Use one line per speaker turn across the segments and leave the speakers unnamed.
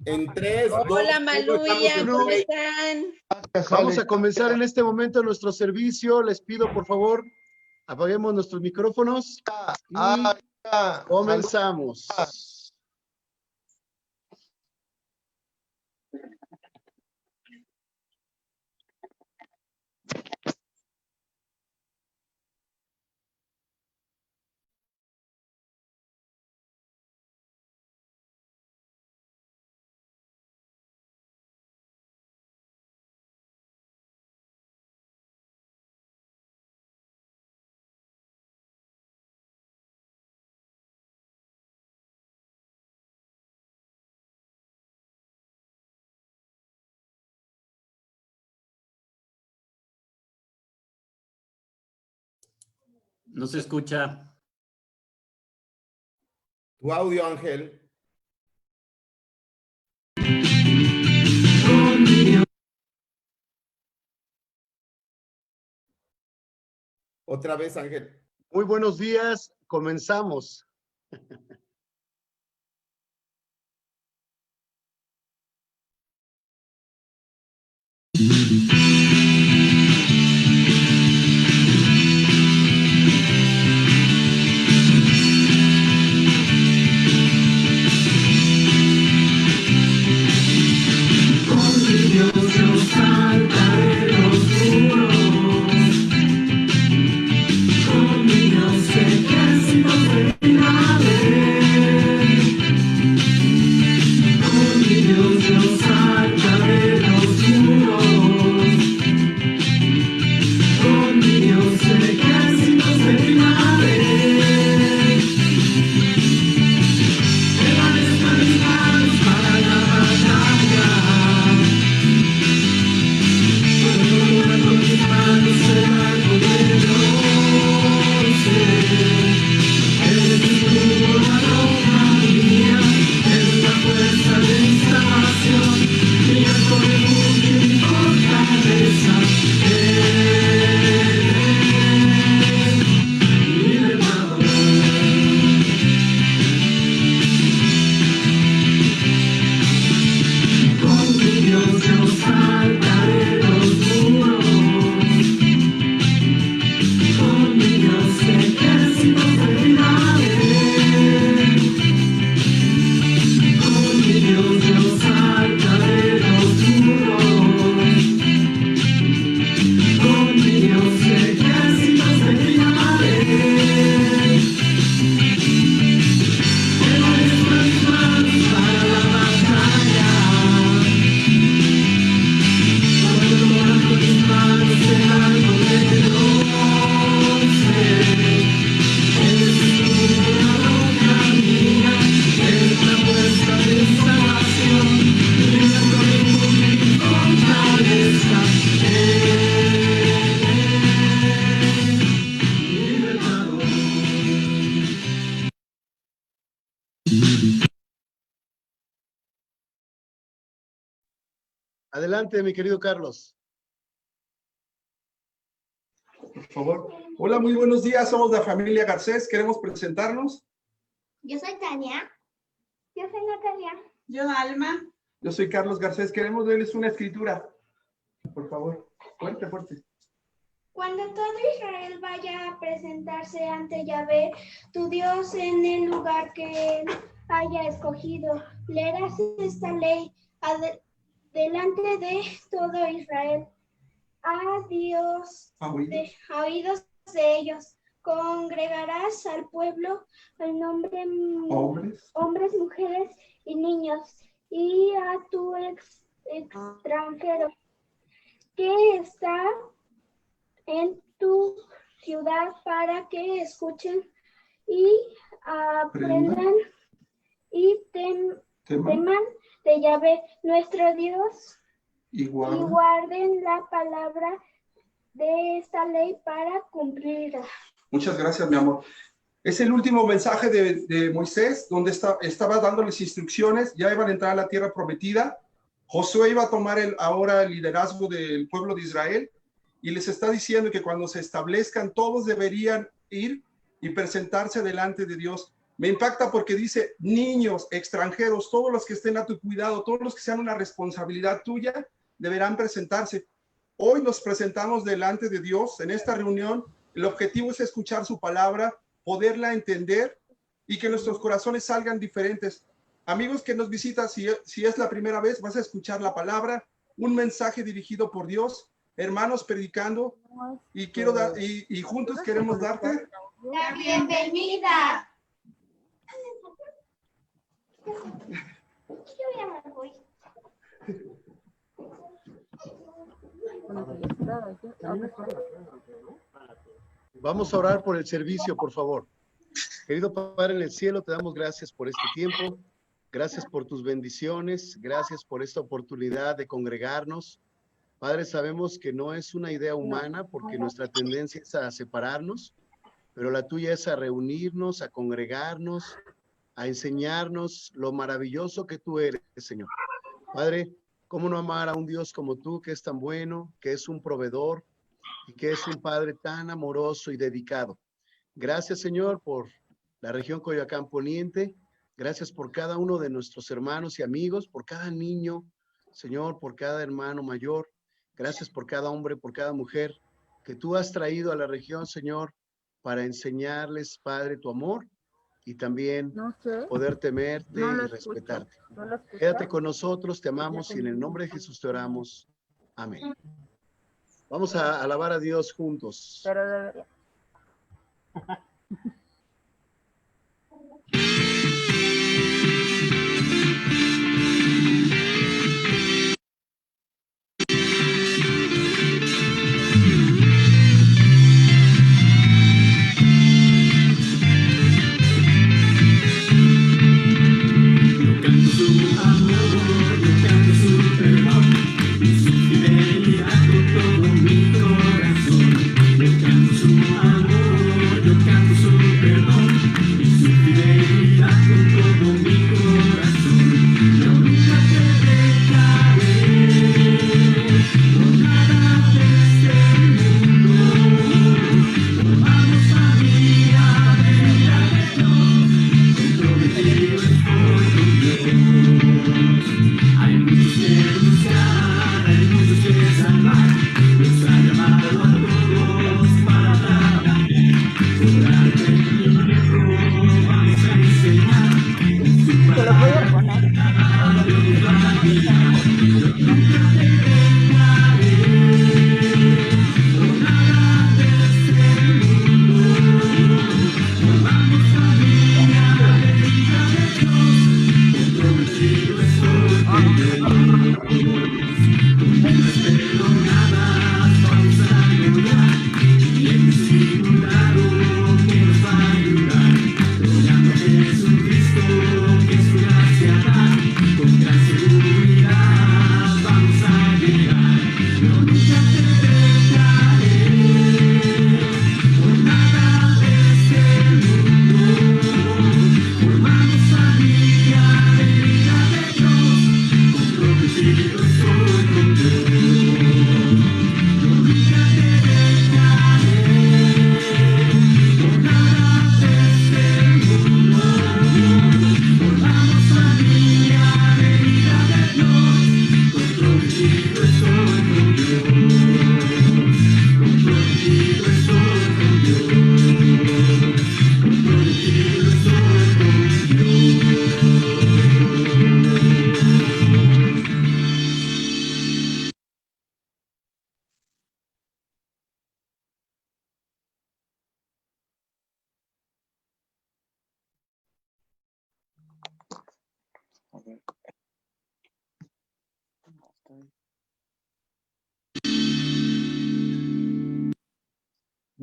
En 3, 2,
Hola, Maluya, ¿cómo están?
Vamos a comenzar en este momento nuestro servicio. Les pido, por favor, apaguemos nuestros micrófonos y comenzamos.
No se escucha.
Tu audio, Ángel. Otra vez, Ángel.
Muy buenos días, comenzamos. Adelante, mi querido Carlos.
Por favor. Hola, muy buenos días. Somos la familia Garcés. Queremos presentarnos.
Yo soy Tania. Yo soy Natalia.
Yo, Alma.
Yo soy Carlos Garcés. Queremos leerles una escritura. Por favor. Fuerte, fuerte.
Cuando todo Israel vaya a presentarse ante Yahvé, tu Dios, en el lugar que él haya escogido, leerás esta ley delante de todo Israel. A Dios, a oídos de ellos, congregarás al pueblo, al nombre hombres, mujeres y niños, y a tu extranjero que está en tu ciudad, para que escuchen y aprendan y teman de Yahvé nuestro Dios, y guarden la palabra de esta ley para cumplirla.
Muchas gracias, mi amor. Es el último mensaje de Moisés, donde estaba dándoles instrucciones. Ya iban a entrar a la tierra prometida. Josué iba a tomar ahora el liderazgo del pueblo de Israel, y les está diciendo que cuando se establezcan, todos deberían ir y presentarse delante de Dios Me impacta porque dice niños, extranjeros, todos los que estén a tu cuidado, todos los que sean una responsabilidad tuya, deberán presentarse. Hoy nos presentamos delante de Dios en esta reunión. El objetivo es escuchar su palabra, poderla entender y que nuestros corazones salgan diferentes. Amigos que nos visitan, si es la primera vez, vas a escuchar la palabra, un mensaje dirigido por Dios, hermanos predicando, y y juntos queremos darte
La bienvenida. Yo ya me voy.
Vamos a orar por el servicio, por favor. Querido Padre en el cielo, te damos gracias por este tiempo. Gracias por tus bendiciones. Gracias por esta oportunidad de congregarnos. Padre, sabemos que no es una idea humana porque nuestra tendencia es a separarnos, pero la tuya es a reunirnos, a congregarnos, a enseñarnos lo maravilloso que tú eres, Señor. Padre, ¿cómo no amar a un Dios como tú, que es tan bueno, que es un proveedor y que es un Padre tan amoroso y dedicado? Gracias, Señor, por la región Coyoacán Poniente. Gracias por cada uno de nuestros hermanos y amigos, por cada niño, Señor, por cada hermano mayor. Gracias por cada hombre, por cada mujer que tú has traído a la región, Señor, para enseñarles, Padre, tu amor y también poder temerte y respetarte. Quédate con nosotros, te amamos y en el nombre de Jesús te oramos. Amén. Vamos a alabar a Dios juntos.
Pero debería.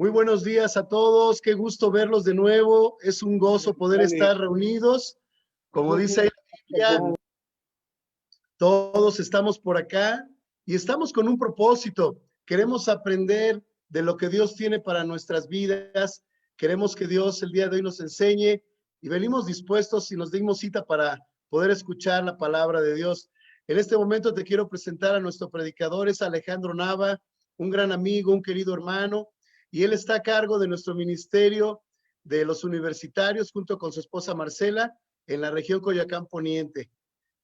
Muy buenos días a todos, qué gusto verlos de nuevo, es un gozo poder estar reunidos, como dice ahí la Biblia, todos estamos por acá y estamos con un propósito, queremos aprender de lo que Dios tiene para nuestras vidas, queremos que Dios el día de hoy nos enseñe y venimos dispuestos y nos dimos cita para poder escuchar la palabra de Dios. En este momento te quiero presentar a nuestro predicador, es Alejandro Nava, un gran amigo, un querido hermano, y él está a cargo de nuestro ministerio de los universitarios junto con su esposa Marcela en la región Coyoacán Poniente.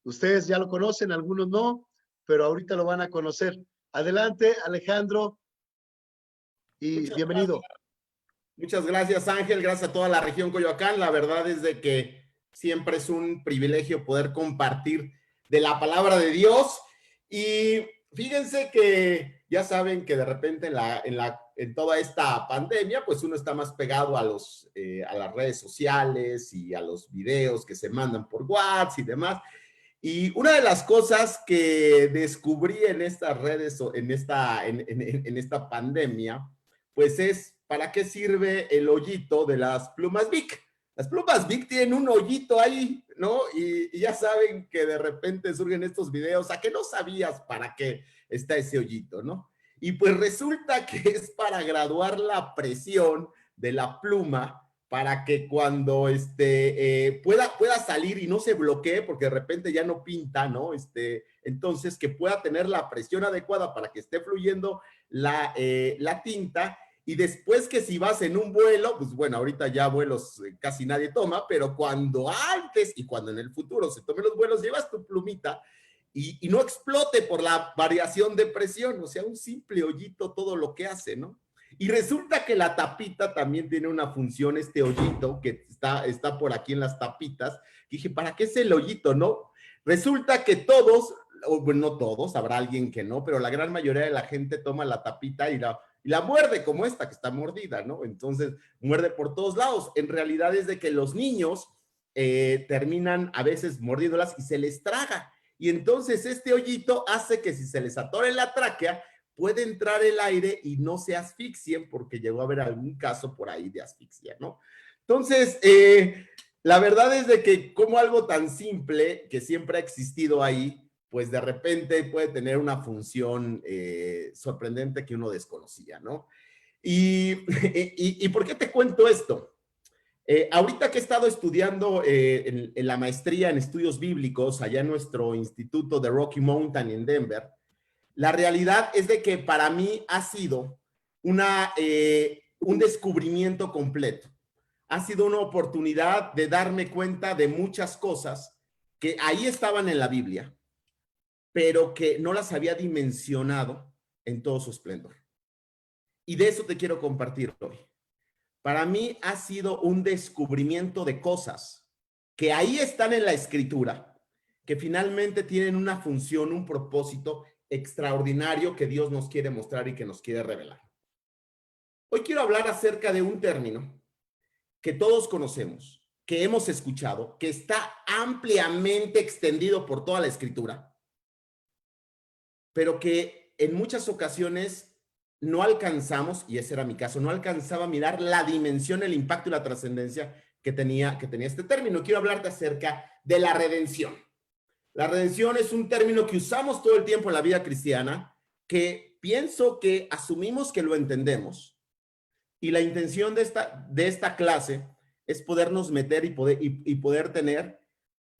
Ustedes ya lo conocen, algunos no, pero ahorita lo van a conocer. Adelante, Alejandro, y bienvenido.
Muchas gracias, Ángel. Gracias a toda la región Coyoacán. La verdad es de que siempre es un privilegio poder compartir de la palabra de Dios. Y fíjense que ya saben que de repente en toda esta pandemia, pues uno está más pegado a las redes sociales y a los videos que se mandan por WhatsApp y demás. Y una de las cosas que descubrí en estas redes, en esta pandemia, pues es para qué sirve el hoyito de las plumas Bic. Las plumas Bic tienen un hoyito ahí, ¿no? Y ya saben que de repente surgen estos videos, ¿a qué no sabías para qué está ese hoyito, no? Y pues resulta que es para graduar la presión de la pluma para que cuando pueda salir y no se bloquee, porque de repente ya no pinta, ¿no? Entonces, que pueda tener la presión adecuada para que esté fluyendo la tinta. Y después que si vas en un vuelo, pues bueno, ahorita ya vuelos casi nadie toma, pero cuando antes y cuando en el futuro se tomen los vuelos, llevas tu plumita y no explote por la variación de presión, o sea, un simple hoyito todo lo que hace, ¿no? Y resulta que la tapita también tiene una función, este hoyito que está por aquí en las tapitas. Dije, ¿para qué es el hoyito, no? Resulta que todos, o bueno, no todos, habrá alguien que no, pero la gran mayoría de la gente toma la tapita y la muerde como esta que está mordida, ¿no? Entonces, muerde por todos lados. En realidad es de que los niños terminan a veces mordiéndolas y se les traga. Y entonces este hoyito hace que si se les atore la tráquea, puede entrar el aire y no se asfixien, porque llegó a haber algún caso por ahí de asfixia, ¿no? Entonces, la verdad es de que como algo tan simple que siempre ha existido ahí, pues de repente puede tener una función sorprendente que uno desconocía, ¿no? ¿Y por qué te cuento esto? Ahorita que he estado estudiando en la maestría en estudios bíblicos allá en nuestro instituto de Rocky Mountain en Denver, la realidad es de que para mí ha sido un descubrimiento completo. Ha sido una oportunidad de darme cuenta de muchas cosas que ahí estaban en la Biblia, pero que no las había dimensionado en todo su esplendor. Y de eso te quiero compartir hoy. Para mí ha sido un descubrimiento de cosas que ahí están en la Escritura, que finalmente tienen una función, un propósito extraordinario que Dios nos quiere mostrar y que nos quiere revelar. Hoy quiero hablar acerca de un término que todos conocemos, que hemos escuchado, que está ampliamente extendido por toda la Escritura, pero que en muchas ocasiones no alcanzamos, y ese era mi caso, no alcanzaba a mirar la dimensión, el impacto y la trascendencia que tenía este término. Quiero hablarte acerca de la redención. La redención es un término que usamos todo el tiempo en la vida cristiana, que pienso que asumimos que lo entendemos. Y la intención de esta clase es podernos meter y poder tener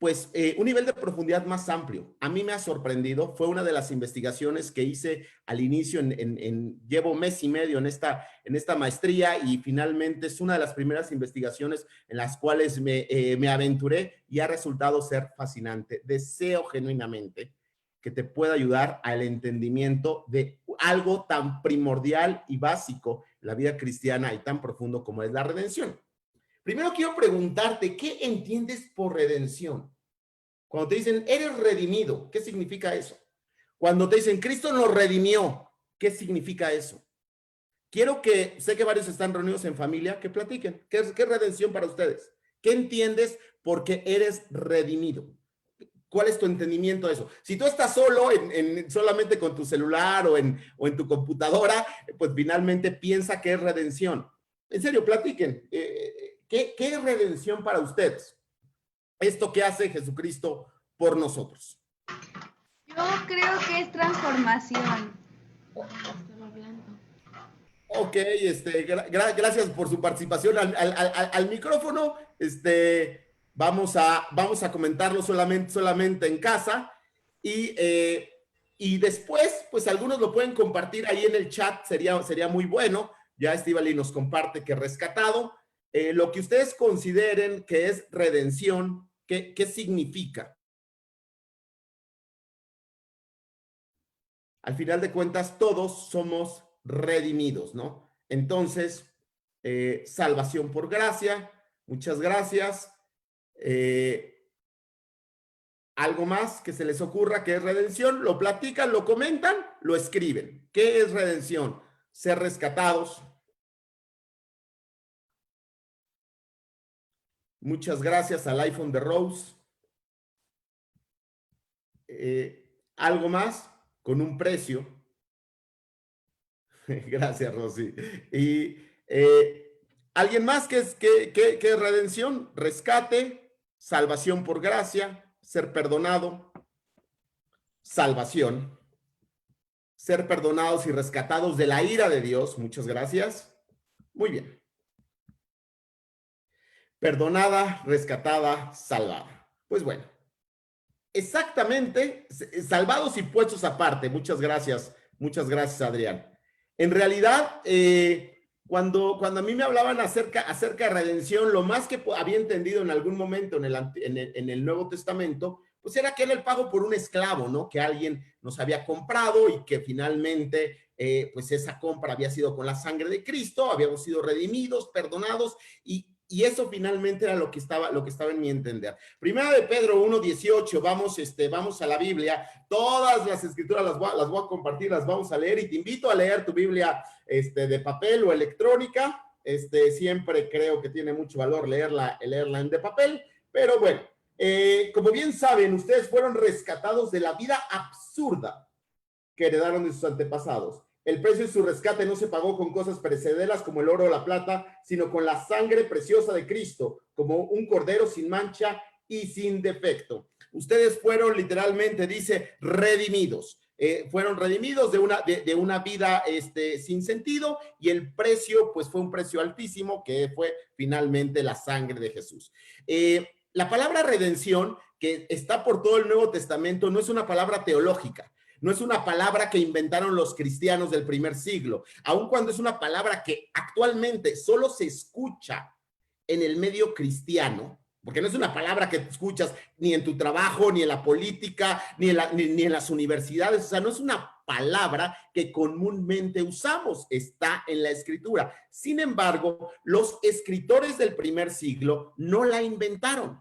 pues un nivel de profundidad más amplio. A mí me ha sorprendido, fue una de las investigaciones que hice al inicio, llevo mes y medio en esta maestría, y finalmente es una de las primeras investigaciones en las cuales me aventuré y ha resultado ser fascinante. Deseo genuinamente que te pueda ayudar al entendimiento de algo tan primordial y básico en la vida cristiana y tan profundo como es la redención. Primero quiero preguntarte, ¿qué entiendes por redención? Cuando te dicen, eres redimido, ¿qué significa eso? Cuando te dicen, Cristo nos redimió, ¿qué significa eso? Quiero sé que varios están reunidos en familia, que platiquen. ¿Qué es redención para ustedes? ¿Qué entiendes porque eres redimido? ¿Cuál es tu entendimiento de eso? Si tú estás solo, solamente con tu celular o en tu computadora, pues finalmente piensa que es redención. En serio, platiquen. ¿Qué es redención para ustedes? Esto que hace Jesucristo por nosotros.
Yo creo que es transformación.
Ok, gracias por su participación al micrófono. Vamos a comentarlo solamente en casa y después, pues algunos lo pueden compartir ahí en el chat, sería muy bueno. Ya Estíbaliz nos comparte que rescatado. lo que ustedes consideren que es redención, ¿qué significa? Al final de cuentas, todos somos redimidos, ¿no? Entonces, salvación por gracia, muchas gracias. Algo más que se les ocurra que es redención, lo platican, lo comentan, lo escriben. ¿Qué es redención? Ser rescatados. Muchas gracias al iPhone de Rose. Algo más con un precio. Gracias, Rosy. Y alguien más que es redención, rescate, salvación por gracia, ser perdonado, salvación, ser perdonados y rescatados de la ira de Dios. Muchas gracias. Muy bien. Perdonada, rescatada, salvada. Pues bueno, exactamente, salvados y puestos aparte. Muchas gracias, Adrián. En realidad, cuando a mí me hablaban acerca de redención, lo más que había entendido en algún momento en el Nuevo Testamento, pues era que era el pago por un esclavo, ¿no? Que alguien nos había comprado y que finalmente, pues esa compra había sido con la sangre de Cristo, habíamos sido redimidos, perdonados, y eso finalmente era lo que estaba en mi entender. Primera de Pedro 1:18, vamos a la Biblia. Todas las escrituras las voy a compartir, las vamos a leer, y te invito a leer tu Biblia de papel o electrónica. Siempre creo que tiene mucho valor leerla en de papel, pero bueno, como bien saben, ustedes fueron rescatados de la vida absurda que heredaron de sus antepasados. El precio de su rescate no se pagó con cosas perecederas como el oro o la plata, sino con la sangre preciosa de Cristo, como un cordero sin mancha y sin defecto. Ustedes fueron literalmente, dice, redimidos. Fueron redimidos de una vida sin sentido, y el precio, pues fue un precio altísimo, que fue finalmente la sangre de Jesús. La palabra redención, que está por todo el Nuevo Testamento, no es una palabra teológica. No es una palabra que inventaron los cristianos del primer siglo, aun cuando es una palabra que actualmente solo se escucha en el medio cristiano, porque no es una palabra que escuchas ni en tu trabajo, ni en la política, ni en las universidades. O sea, no es una palabra que comúnmente usamos, está en la Escritura. Sin embargo, los escritores del primer siglo no la inventaron.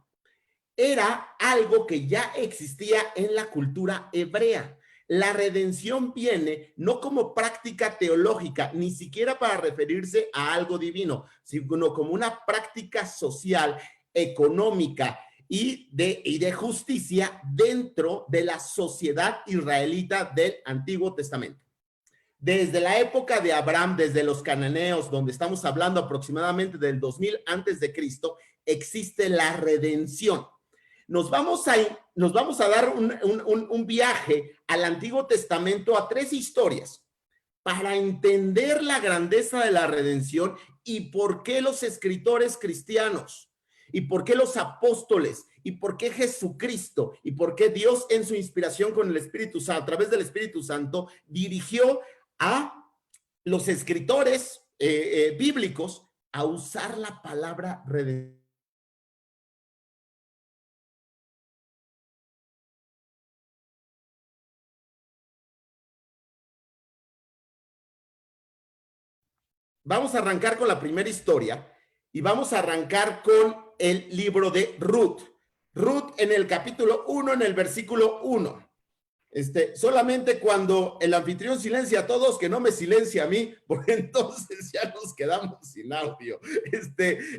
Era algo que ya existía en la cultura hebrea. La redención viene no como práctica teológica, ni siquiera para referirse a algo divino, sino como una práctica social, económica y de justicia dentro de la sociedad israelita del Antiguo Testamento. Desde la época de Abraham, desde los cananeos, donde estamos hablando aproximadamente del 2000 antes de Cristo, existe la redención. Nos vamos a dar un viaje al Antiguo Testamento a 3 historias para entender la grandeza de la redención y por qué los escritores cristianos, y por qué los apóstoles, y por qué Jesucristo, y por qué Dios en su inspiración con el Espíritu Santo, a través del Espíritu Santo, dirigió a los escritores bíblicos a usar la palabra redención. Vamos a arrancar con la primera historia y vamos a arrancar con el libro de Ruth. Ruth en el capítulo 1, en el versículo 1. Solamente cuando el anfitrión silencia a todos, que no me silencia a mí, porque entonces ya nos quedamos sin audio.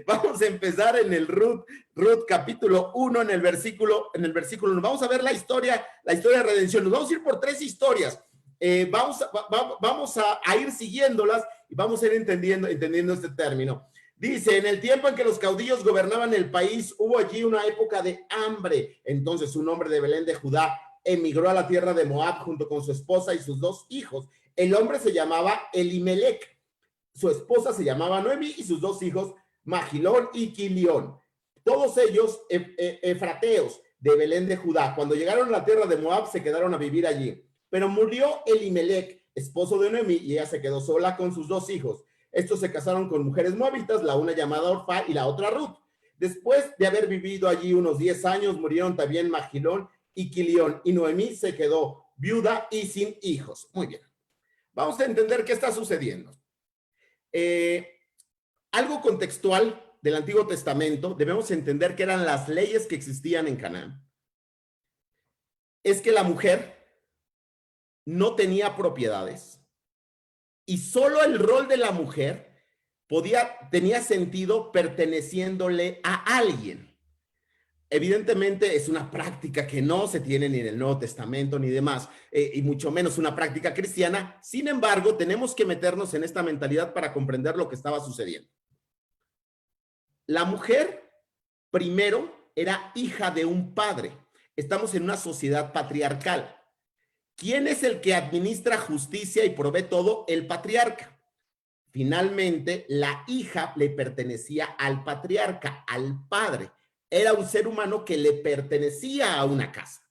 Vamos a empezar en el Ruth capítulo 1, en el versículo 1. Vamos a ver la historia de redención. Nos vamos a ir por 3 historias. Vamos a ir siguiéndolas y vamos a ir entendiendo este término. Dice, en el tiempo en que los caudillos gobernaban el país, hubo allí una época de hambre. Entonces un hombre de Belén de Judá emigró a la tierra de Moab junto con su esposa y sus 2 hijos. El hombre se llamaba Elimelec, su esposa se llamaba Noemi y sus 2 hijos Magilón y Quilión. Todos ellos efrateos de Belén de Judá. Cuando llegaron a la tierra de Moab se quedaron a vivir allí. Pero murió Elimelec, esposo de Noemi, y ella se quedó sola con sus 2 hijos. Estos se casaron con mujeres moabitas, la una llamada Orfa y la otra Ruth. Después de haber vivido allí unos 10 años, murieron también Magilón y Quilión, y Noemí se quedó viuda y sin hijos. Muy bien. Vamos a entender qué está sucediendo. Algo contextual del Antiguo Testamento, debemos entender que eran las leyes que existían en Canaán. Es que la mujer no tenía propiedades y solo el rol de la mujer tenía sentido perteneciéndole a alguien. Evidentemente es una práctica que no se tiene ni en el Nuevo Testamento ni demás, y mucho menos una práctica cristiana. Sin embargo, tenemos que meternos en esta mentalidad para comprender lo que estaba sucediendo. La mujer, primero, era hija de un padre. Estamos en una sociedad patriarcal. ¿Quién es el que administra justicia y provee todo? El patriarca. Finalmente, la hija le pertenecía al patriarca, al padre. Era un ser humano que le pertenecía a una casa.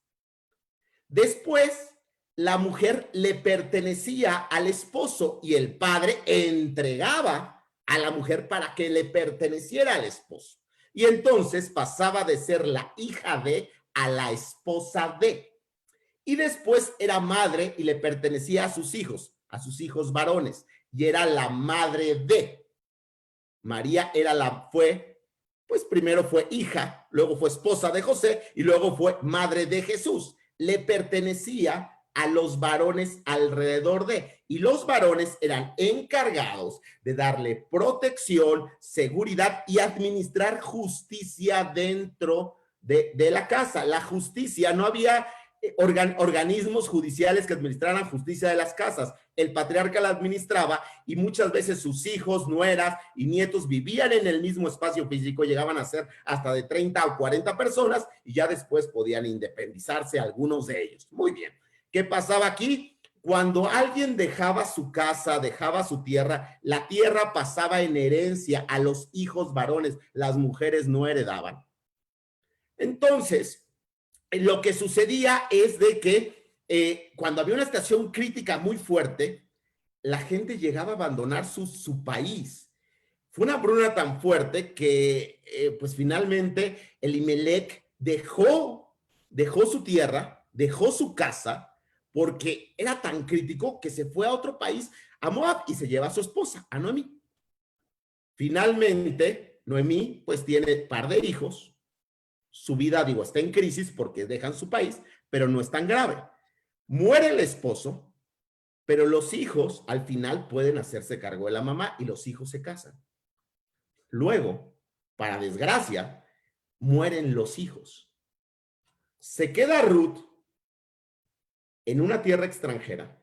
Después, la mujer le pertenecía al esposo y el padre entregaba a la mujer para que le perteneciera al esposo. Y entonces pasaba de ser la hija de a la esposa de. Y después era madre y le pertenecía a sus hijos varones, y era la madre de. María primero fue hija, luego fue esposa de José y luego fue madre de Jesús. Le pertenecía a los varones alrededor de, y los varones eran encargados de darle protección, seguridad y administrar justicia dentro de la casa. La justicia, no había organismos judiciales que administraran justicia de las casas. El patriarca la administraba y muchas veces sus hijos, nueras y nietos vivían en el mismo espacio físico, llegaban a ser hasta de 30 o 40 personas y ya después podían independizarse algunos de ellos. Muy bien. ¿Qué pasaba aquí? Cuando alguien dejaba su casa, dejaba su tierra, la tierra pasaba en herencia a los hijos varones, las mujeres no heredaban. Entonces, lo que sucedía es de que cuando había una situación crítica muy fuerte, la gente llegaba a abandonar su país. Fue una hambruna tan fuerte que pues finalmente Elimelec dejó su tierra, dejó su casa, porque era tan crítico que se fue a otro país, a Moab, y se lleva a su esposa, a Noemí. Finalmente, Noemí pues tiene par de hijos. Su vida, está en crisis porque dejan su país, pero no es tan grave. Muere el esposo, pero los hijos al final pueden hacerse cargo de la mamá y los hijos se casan. Luego, para desgracia, mueren los hijos. Se queda Ruth en una tierra extranjera,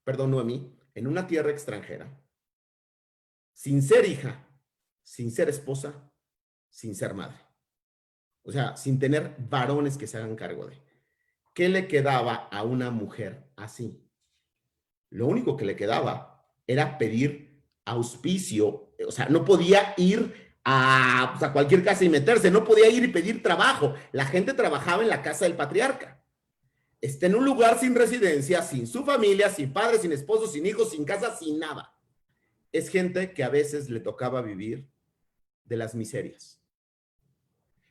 Noemí, en una tierra extranjera, sin ser hija, sin ser esposa, sin ser madre. O sea, sin tener varones que se hagan cargo de. ¿Qué le quedaba a una mujer así? Lo único que le quedaba era pedir auspicio. O sea, no podía ir a cualquier casa y meterse, no podía ir y pedir trabajo. La gente trabajaba en la casa del patriarca. Está en un lugar sin residencia, sin su familia, sin padre, sin esposo, sin hijos, sin casa, sin nada. Es gente que a veces le tocaba vivir de las miserias.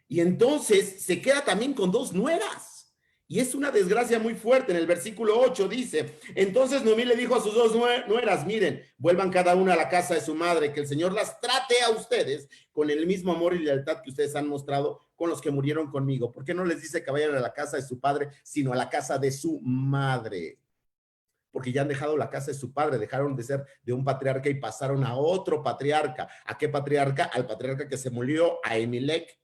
Y entonces se queda también con 2 nueras. Y es una desgracia muy fuerte. En el versículo 8 dice, entonces Noemí le dijo a sus 2 nueras, miren, vuelvan cada una a la casa de su madre, que el Señor las trate a ustedes con el mismo amor y lealtad que ustedes han mostrado con los que murieron conmigo. ¿Por qué no les dice que vayan a la casa de su padre, sino a la casa de su madre? Porque ya han dejado la casa de su padre, dejaron de ser de un patriarca y pasaron a otro patriarca. ¿A qué patriarca? Al patriarca que se murió, a Elimelec.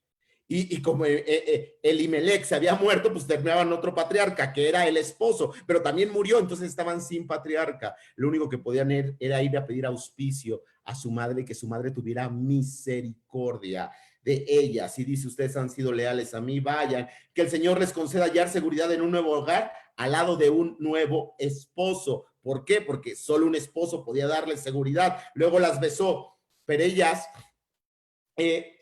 Y como Elimelec se había muerto, pues terminaban otro patriarca, que era el esposo, pero también murió, entonces estaban sin patriarca. Lo único que podían era ir a pedir auspicio a su madre, que su madre tuviera misericordia de ellas. Y dice, ustedes han sido leales a mí, vayan, que el Señor les conceda hallar seguridad en un nuevo hogar, al lado de un nuevo esposo. ¿Por qué? Porque solo un esposo podía darles seguridad. Luego las besó, pero ellas,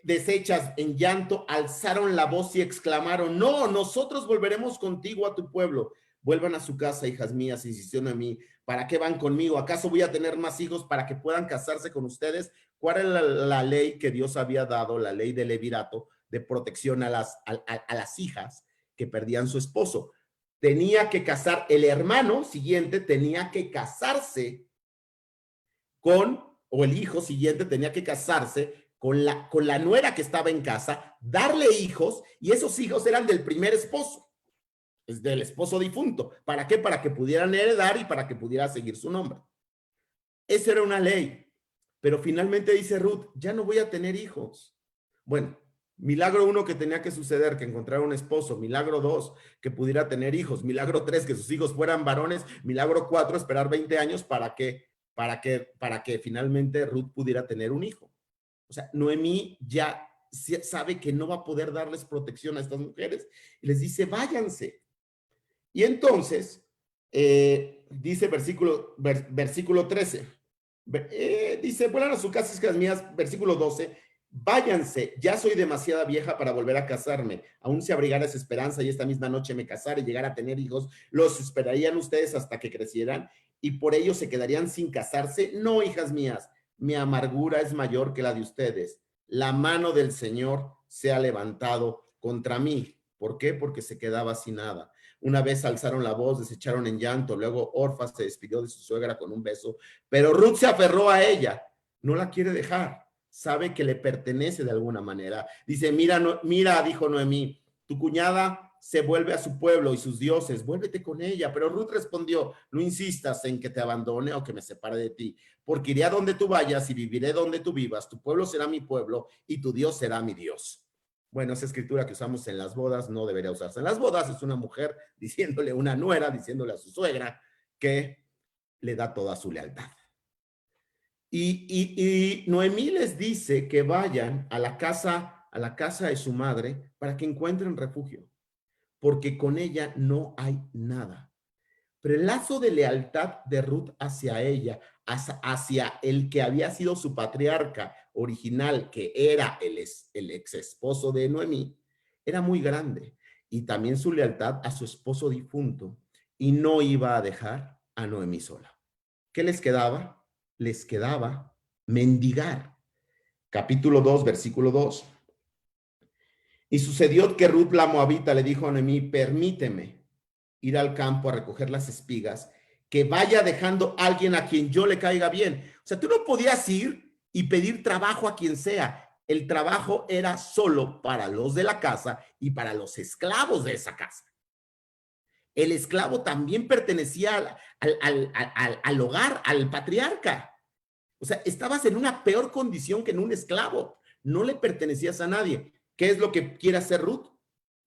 deshechas en llanto, alzaron la voz y exclamaron, no, nosotros volveremos contigo a tu pueblo. vuelvan a su casa, hijas mías, insistió Noemí. ¿Para qué van conmigo? ¿Acaso voy a tener más hijos para que puedan casarse con ustedes? ¿Cuál era la ley que Dios había dado, la ley del levirato, de protección a las hijas que perdían su esposo? Tenía que casar, el hermano siguiente tenía que casarse o el hijo siguiente tenía que casarse con la nuera que estaba en casa, darle hijos, y esos hijos eran del primer esposo, es del esposo difunto. ¿Para qué? Para que pudieran heredar y para que pudiera seguir su nombre. Esa era una ley. Pero finalmente dice Ruth, ya no voy a tener hijos. Bueno, milagro 1 que tenía que suceder, que encontrara un esposo. Milagro 2, que pudiera tener hijos. Milagro 3, que sus hijos fueran varones. Milagro 4, esperar 20 años para que finalmente Ruth pudiera tener un hijo. O sea, Noemí ya sabe que no va a poder darles protección a estas mujeres y les dice, váyanse. Y entonces, dice versículo 13, dice, vuelan a su casa, hijas mías, versículo 12, váyanse, ya soy demasiada vieja para volver a casarme, aún si abrigara esa esperanza y esta misma noche me casara y llegara a tener hijos, ¿los esperarían ustedes hasta que crecieran y por ello se quedarían sin casarse? No, hijas mías, mi amargura es mayor que la de ustedes. La mano del Señor se ha levantado contra mí. ¿Por qué? Porque se quedaba sin nada. Una vez alzaron la voz, desecharon en llanto, luego Orfa se despidió de su suegra con un beso, pero Ruth se aferró a ella, no la quiere dejar, sabe que le pertenece de alguna manera. Dice, mira, dijo Noemí, tu cuñada se vuelve a su pueblo y sus dioses, vuélvete con ella. Pero Ruth respondió, no insistas en que te abandone o que me separe de ti, porque iré a donde tú vayas y viviré donde tú vivas, tu pueblo será mi pueblo y tu Dios será mi Dios. Bueno, esa escritura que usamos en las bodas no debería usarse en las bodas, es una mujer diciéndole, una nuera, diciéndole a su suegra que le da toda su lealtad. Y Noemí les dice que vayan a la casa de su madre para que encuentren refugio, porque con ella no hay nada. Pero el lazo de lealtad de Ruth hacia ella, hacia el que había sido su patriarca original, que era el ex esposo de Noemí, era muy grande. Y también su lealtad a su esposo difunto, y no iba a dejar a Noemí sola. ¿Qué les quedaba? Les quedaba mendigar. Capítulo 2, versículo 2. Y sucedió que Ruth la moabita le dijo a Noemí, permíteme ir al campo a recoger las espigas, que vaya dejando a alguien a quien yo le caiga bien. O sea, tú no podías ir y pedir trabajo a quien sea. El trabajo era solo para los de la casa y para los esclavos de esa casa. El esclavo también pertenecía al hogar, al patriarca. O sea, estabas en una peor condición que en un esclavo. No le pertenecías a nadie. ¿Qué es lo que quiere hacer Ruth?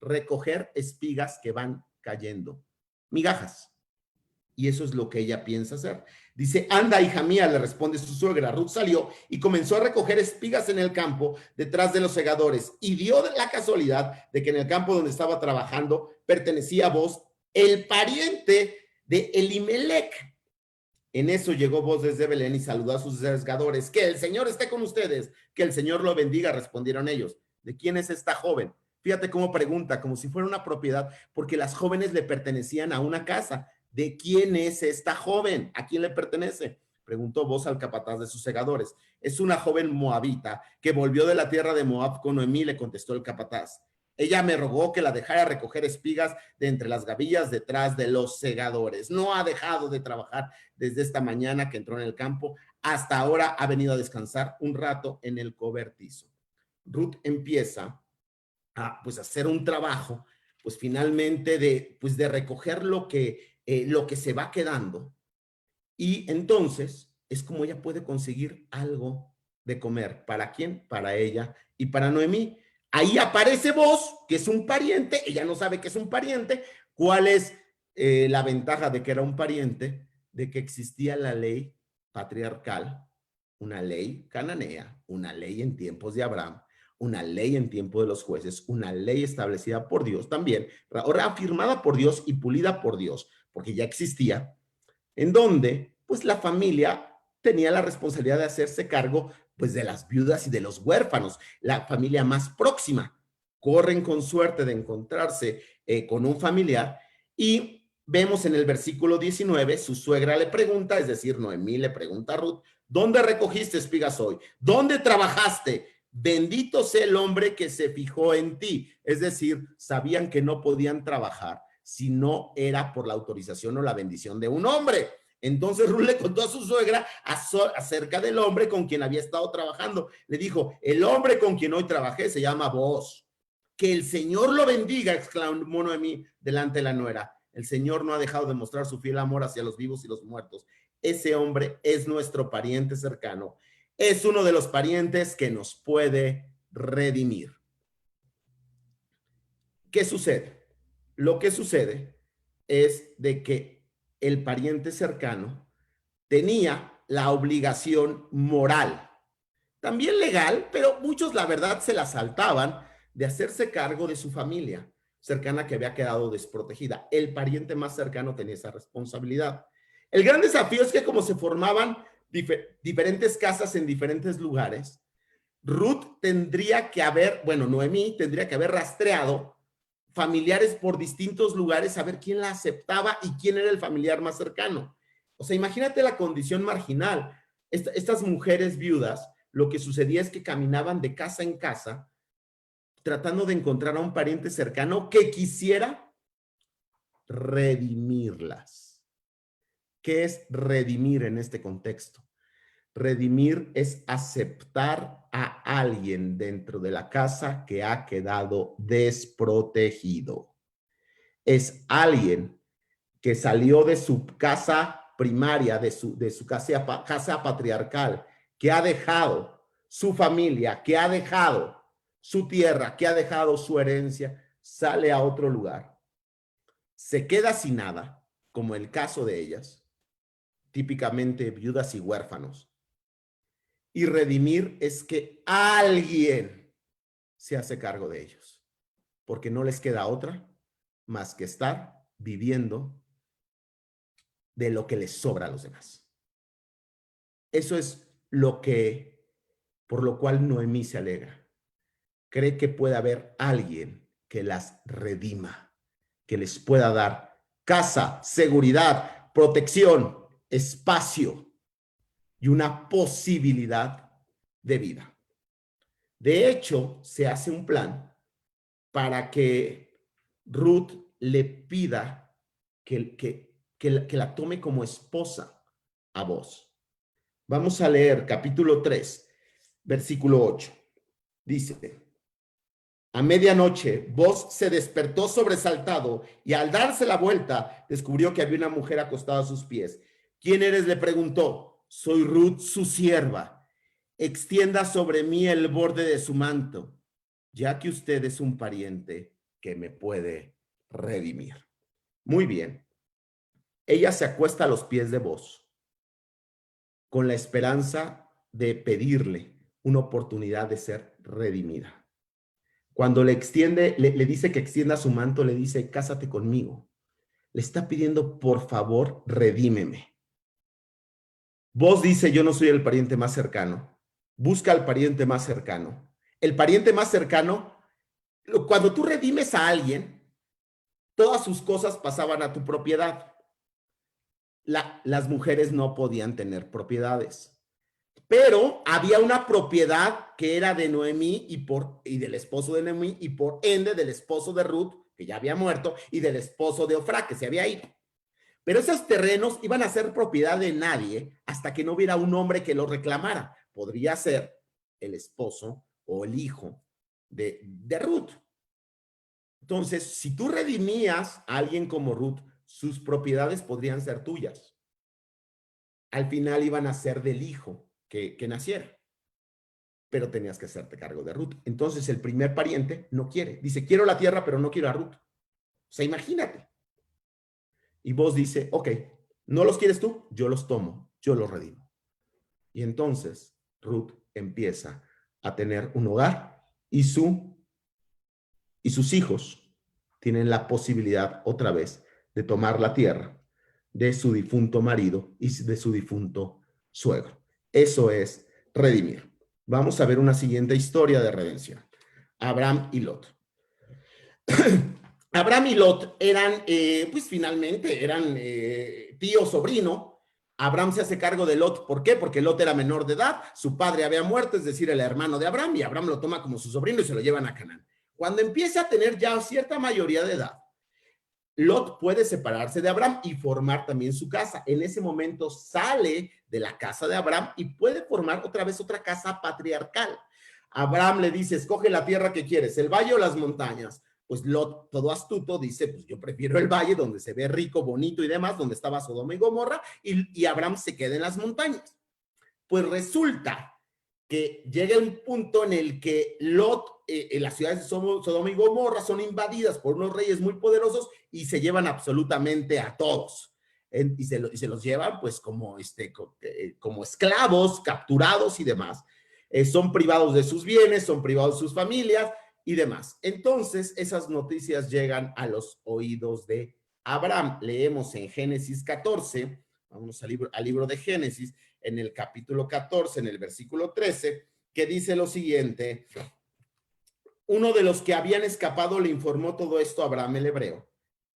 Recoger espigas que van cayendo, migajas. Y eso es lo que ella piensa hacer. Dice, anda, hija mía, le responde su suegra. Ruth salió y comenzó a recoger espigas en el campo detrás de los segadores, y dio la casualidad de que en el campo donde estaba trabajando pertenecía a Boz, el pariente de Elimelech. En eso llegó Boz desde Belén y saludó a sus segadores. Que el Señor esté con ustedes, que el Señor lo bendiga, respondieron ellos. ¿De quién es esta joven? Fíjate cómo pregunta, como si fuera una propiedad, porque las jóvenes le pertenecían a una casa. ¿De quién es esta joven? ¿A quién le pertenece? Preguntó Boz al capataz de sus segadores. Es una joven moabita que volvió de la tierra de Moab con Noemí, le contestó el capataz. Ella me rogó que la dejara recoger espigas de entre las gavillas detrás de los segadores. No ha dejado de trabajar desde esta mañana que entró en el campo. Hasta ahora ha venido a descansar un rato en el cobertizo. Ruth empieza a hacer un trabajo, pues finalmente de recoger lo que se va quedando, y entonces es como ella puede conseguir algo de comer. ¿Para quién? Para ella y para Noemí. Ahí aparece Boz, que es un pariente, ella no sabe que es un pariente. ¿Cuál es la ventaja de que era un pariente? De que existía la ley patriarcal, una ley cananea, una ley en tiempos de Abraham, una ley en tiempo de los jueces, una ley establecida por Dios también, reafirmada por Dios y pulida por Dios, porque ya existía, en donde pues la familia tenía la responsabilidad de hacerse cargo pues de las viudas y de los huérfanos, la familia más próxima. Corren con suerte de encontrarse con un familiar, y vemos en el versículo 19, su suegra le pregunta, es decir, Noemí le pregunta a Ruth, ¿dónde recogiste espigas hoy? ¿Dónde trabajaste? Bendito sea el hombre que se fijó en ti. Es decir, sabían que no podían trabajar si no era por la autorización o la bendición de un hombre. Entonces Ruth le contó a su suegra acerca del hombre con quien había estado trabajando. Le dijo, el hombre con quien hoy trabajé se llama Booz. Que el Señor lo bendiga, exclamó Noemí delante de la nuera. El Señor no ha dejado de mostrar su fiel amor hacia los vivos y los muertos. Ese hombre es nuestro pariente cercano. Es uno de los parientes que nos puede redimir. ¿Qué sucede? Lo que sucede es de que el pariente cercano tenía la obligación moral, también legal, pero muchos la verdad se la saltaban, de hacerse cargo de su familia cercana que había quedado desprotegida. El pariente más cercano tenía esa responsabilidad. El gran desafío es que como se formaban diferentes casas en diferentes lugares, Ruth tendría que haber, bueno, Noemí tendría que haber rastreado familiares por distintos lugares, a ver quién la aceptaba y quién era el familiar más cercano. O sea, imagínate la condición marginal. Estas mujeres viudas, lo que sucedía es que caminaban de casa en casa tratando de encontrar a un pariente cercano que quisiera redimirlas. ¿Qué es redimir en este contexto? Redimir es aceptar a alguien dentro de la casa que ha quedado desprotegido. Es alguien que salió de su casa primaria, de su casa patriarcal, que ha dejado su familia, que ha dejado su tierra, que ha dejado su herencia, sale a otro lugar, se queda sin nada, como el caso de ellas, típicamente viudas y huérfanos. Y redimir es que alguien se hace cargo de ellos, porque no les queda otra más que estar viviendo de lo que les sobra a los demás. Eso es por lo cual Noemí se alegra. Cree que puede haber alguien que las redima, que les pueda dar casa, seguridad, protección, espacio y una posibilidad de vida. De hecho, se hace un plan para que Ruth le pida que la tome como esposa a Booz. Vamos a leer capítulo 3, versículo 8. Dice: a medianoche, Booz se despertó sobresaltado y al darse la vuelta, descubrió que había una mujer acostada a sus pies. ¿Quién eres?, le preguntó. Soy Ruth, su sierva. Extienda sobre mí el borde de su manto, ya que usted es un pariente que me puede redimir. Muy bien. Ella se acuesta a los pies de Booz con la esperanza de pedirle una oportunidad de ser redimida. Cuando le dice que extienda su manto, le dice, cásate conmigo. Le está pidiendo, por favor, redímeme. Booz dice, yo no soy el pariente más cercano. Busca al pariente más cercano. El pariente más cercano, cuando tú redimes a alguien, todas sus cosas pasaban a tu propiedad. Las mujeres no podían tener propiedades. Pero había una propiedad que era de Noemí y del esposo de Noemí y por ende del esposo de Ruth, que ya había muerto, y del esposo de Ofra, que se había ido. Pero esos terrenos iban a ser propiedad de nadie hasta que no hubiera un hombre que los reclamara. Podría ser el esposo o el hijo de Ruth. Entonces, si tú redimías a alguien como Ruth, sus propiedades podrían ser tuyas. Al final iban a ser del hijo que naciera, pero tenías que hacerte cargo de Ruth. Entonces el primer pariente no quiere, dice, quiero la tierra, pero no quiero a Ruth. O sea, imagínate. Y Booz dice, ok, ¿no los quieres tú? Yo los tomo, yo los redimo. Y entonces Ruth empieza a tener un hogar y sus hijos tienen la posibilidad otra vez de tomar la tierra de su difunto marido y de su difunto suegro. Eso es redimir. Vamos a ver una siguiente historia de redención. Abraham y Lot. Abraham y Lot eran, pues finalmente, eran tío, sobrino. Abraham se hace cargo de Lot. ¿Por qué? Porque Lot era menor de edad, su padre había muerto, es decir, el hermano de Abraham, y Abraham lo toma como su sobrino y se lo llevan a Canaán. Cuando empieza a tener ya cierta mayoría de edad, Lot puede separarse de Abraham y formar también su casa. En ese momento sale de la casa de Abraham y puede formar otra vez otra casa patriarcal. Abraham le dice, escoge la tierra que quieres, el valle o las montañas. Pues Lot, todo astuto, dice, pues yo prefiero el valle donde se ve rico, bonito y demás, donde estaba Sodoma y Gomorra, y Abraham se queda en las montañas. Pues resulta que llega un punto en el que Lot, las ciudades de Sodoma y Gomorra son invadidas por unos reyes muy poderosos y se llevan absolutamente a todos. Y se los llevan pues como esclavos, capturados y demás. Son privados de sus bienes, son privados de sus familias y demás. Entonces, esas noticias llegan a los oídos de Abraham. Leemos en Génesis 14, vamos al libro de Génesis, en el capítulo 14, en el versículo 13, que dice lo siguiente: uno de los que habían escapado le informó todo esto a Abraham el hebreo,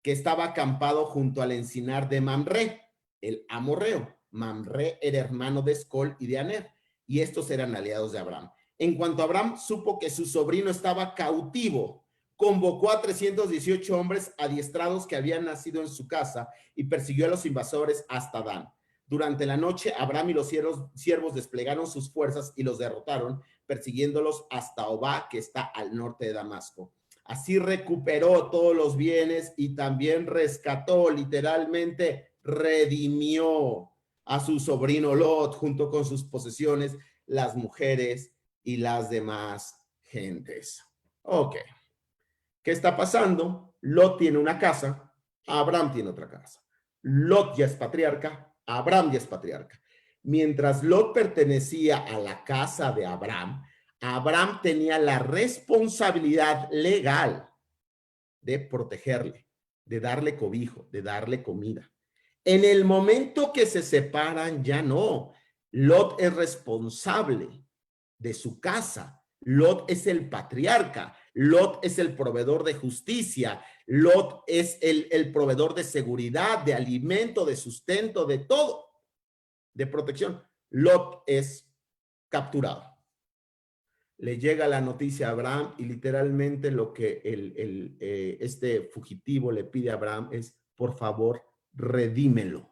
que estaba acampado junto al encinar de Mamre, el amorreo. Mamre era hermano de Escol y de Aner, y estos eran aliados de Abraham. En cuanto Abraham supo que su sobrino estaba cautivo, convocó a 318 hombres adiestrados que habían nacido en su casa y persiguió a los invasores hasta Dan. Durante la noche, Abraham y los siervos desplegaron sus fuerzas y los derrotaron, persiguiéndolos hasta Obá, que está al norte de Damasco. Así recuperó todos los bienes y también rescató, literalmente redimió a su sobrino Lot junto con sus posesiones, las mujeres y las demás gentes. Ok. ¿Qué está pasando? Lot tiene una casa, Abraham tiene otra casa. Lot ya es patriarca, Abraham ya es patriarca. Mientras Lot pertenecía a la casa de Abraham, Abraham tenía la responsabilidad legal de protegerle, de darle cobijo, de darle comida. En el momento que se separan, ya no. Lot es responsable de su casa. Lot es el patriarca. Lot es el proveedor de justicia. Lot es el proveedor de seguridad, de alimento, de sustento, de todo, de protección. Lot es capturado. Le llega la noticia a Abraham y literalmente lo que este fugitivo le pide a Abraham es, por favor, redímelo.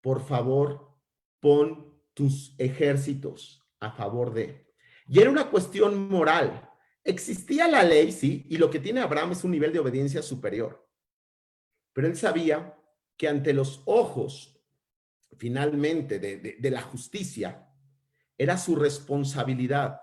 Por favor, pon tus ejércitos a favor de. Y era una cuestión moral. Existía la ley, sí, y lo que tiene Abraham es un nivel de obediencia superior. Pero él sabía que ante los ojos, finalmente, de la justicia, era su responsabilidad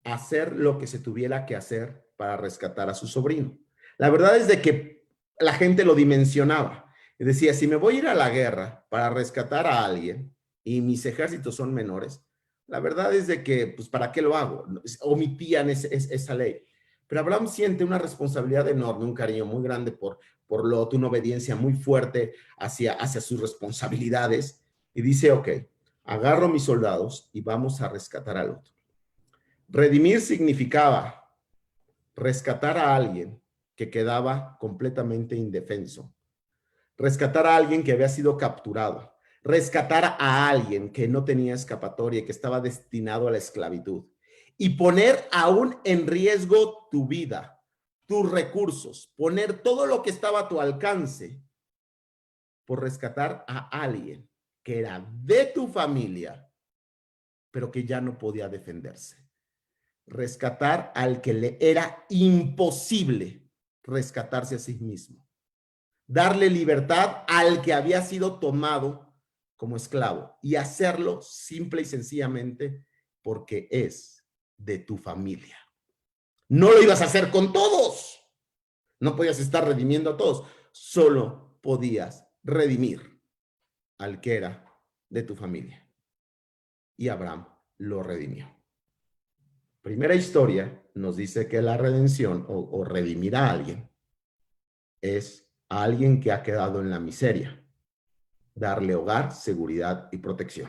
hacer lo que se tuviera que hacer para rescatar a su sobrino. La verdad es de que la gente lo dimensionaba. Y decía, si me voy a ir a la guerra para rescatar a alguien y mis ejércitos son menores, la verdad es de que, pues, ¿para qué lo hago? Omitían esa ley. Pero Abraham siente una responsabilidad enorme, un cariño muy grande por Lot, una obediencia muy fuerte hacia sus responsabilidades. Y dice, ok, agarro mis soldados y vamos a rescatar a Lot. Redimir significaba rescatar a alguien que quedaba completamente indefenso. Rescatar a alguien que había sido capturado. Rescatar a alguien que no tenía escapatoria y que estaba destinado a la esclavitud. Y poner aún en riesgo tu vida, tus recursos, poner todo lo que estaba a tu alcance por rescatar a alguien que era de tu familia, pero que ya no podía defenderse. Rescatar al que le era imposible rescatarse a sí mismo. Darle libertad al que había sido tomado como esclavo y hacerlo simple y sencillamente porque es de tu familia. No lo ibas a hacer con todos. No podías estar redimiendo a todos. Solo podías redimir al que era de tu familia. Y Abraham lo redimió. Primera historia nos dice que la redención o redimir a alguien es a alguien que ha quedado en la miseria. Darle hogar, seguridad y protección.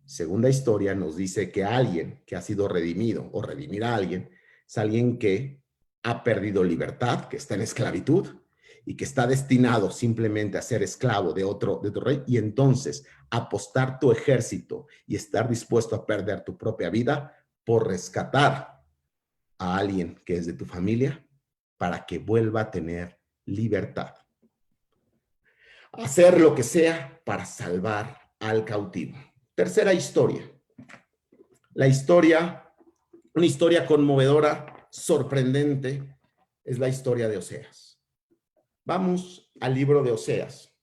Segunda historia nos dice que alguien que ha sido redimido o redimir a alguien es alguien que ha perdido libertad, que está en esclavitud y que está destinado simplemente a ser esclavo de otro rey, y entonces apostar tu ejército y estar dispuesto a perder tu propia vida por rescatar a alguien que es de tu familia para que vuelva a tener libertad. Hacer lo que sea para salvar al cautivo. Tercera historia. La historia, una historia conmovedora, sorprendente, es la historia de Oseas. Vamos al libro de Oseas,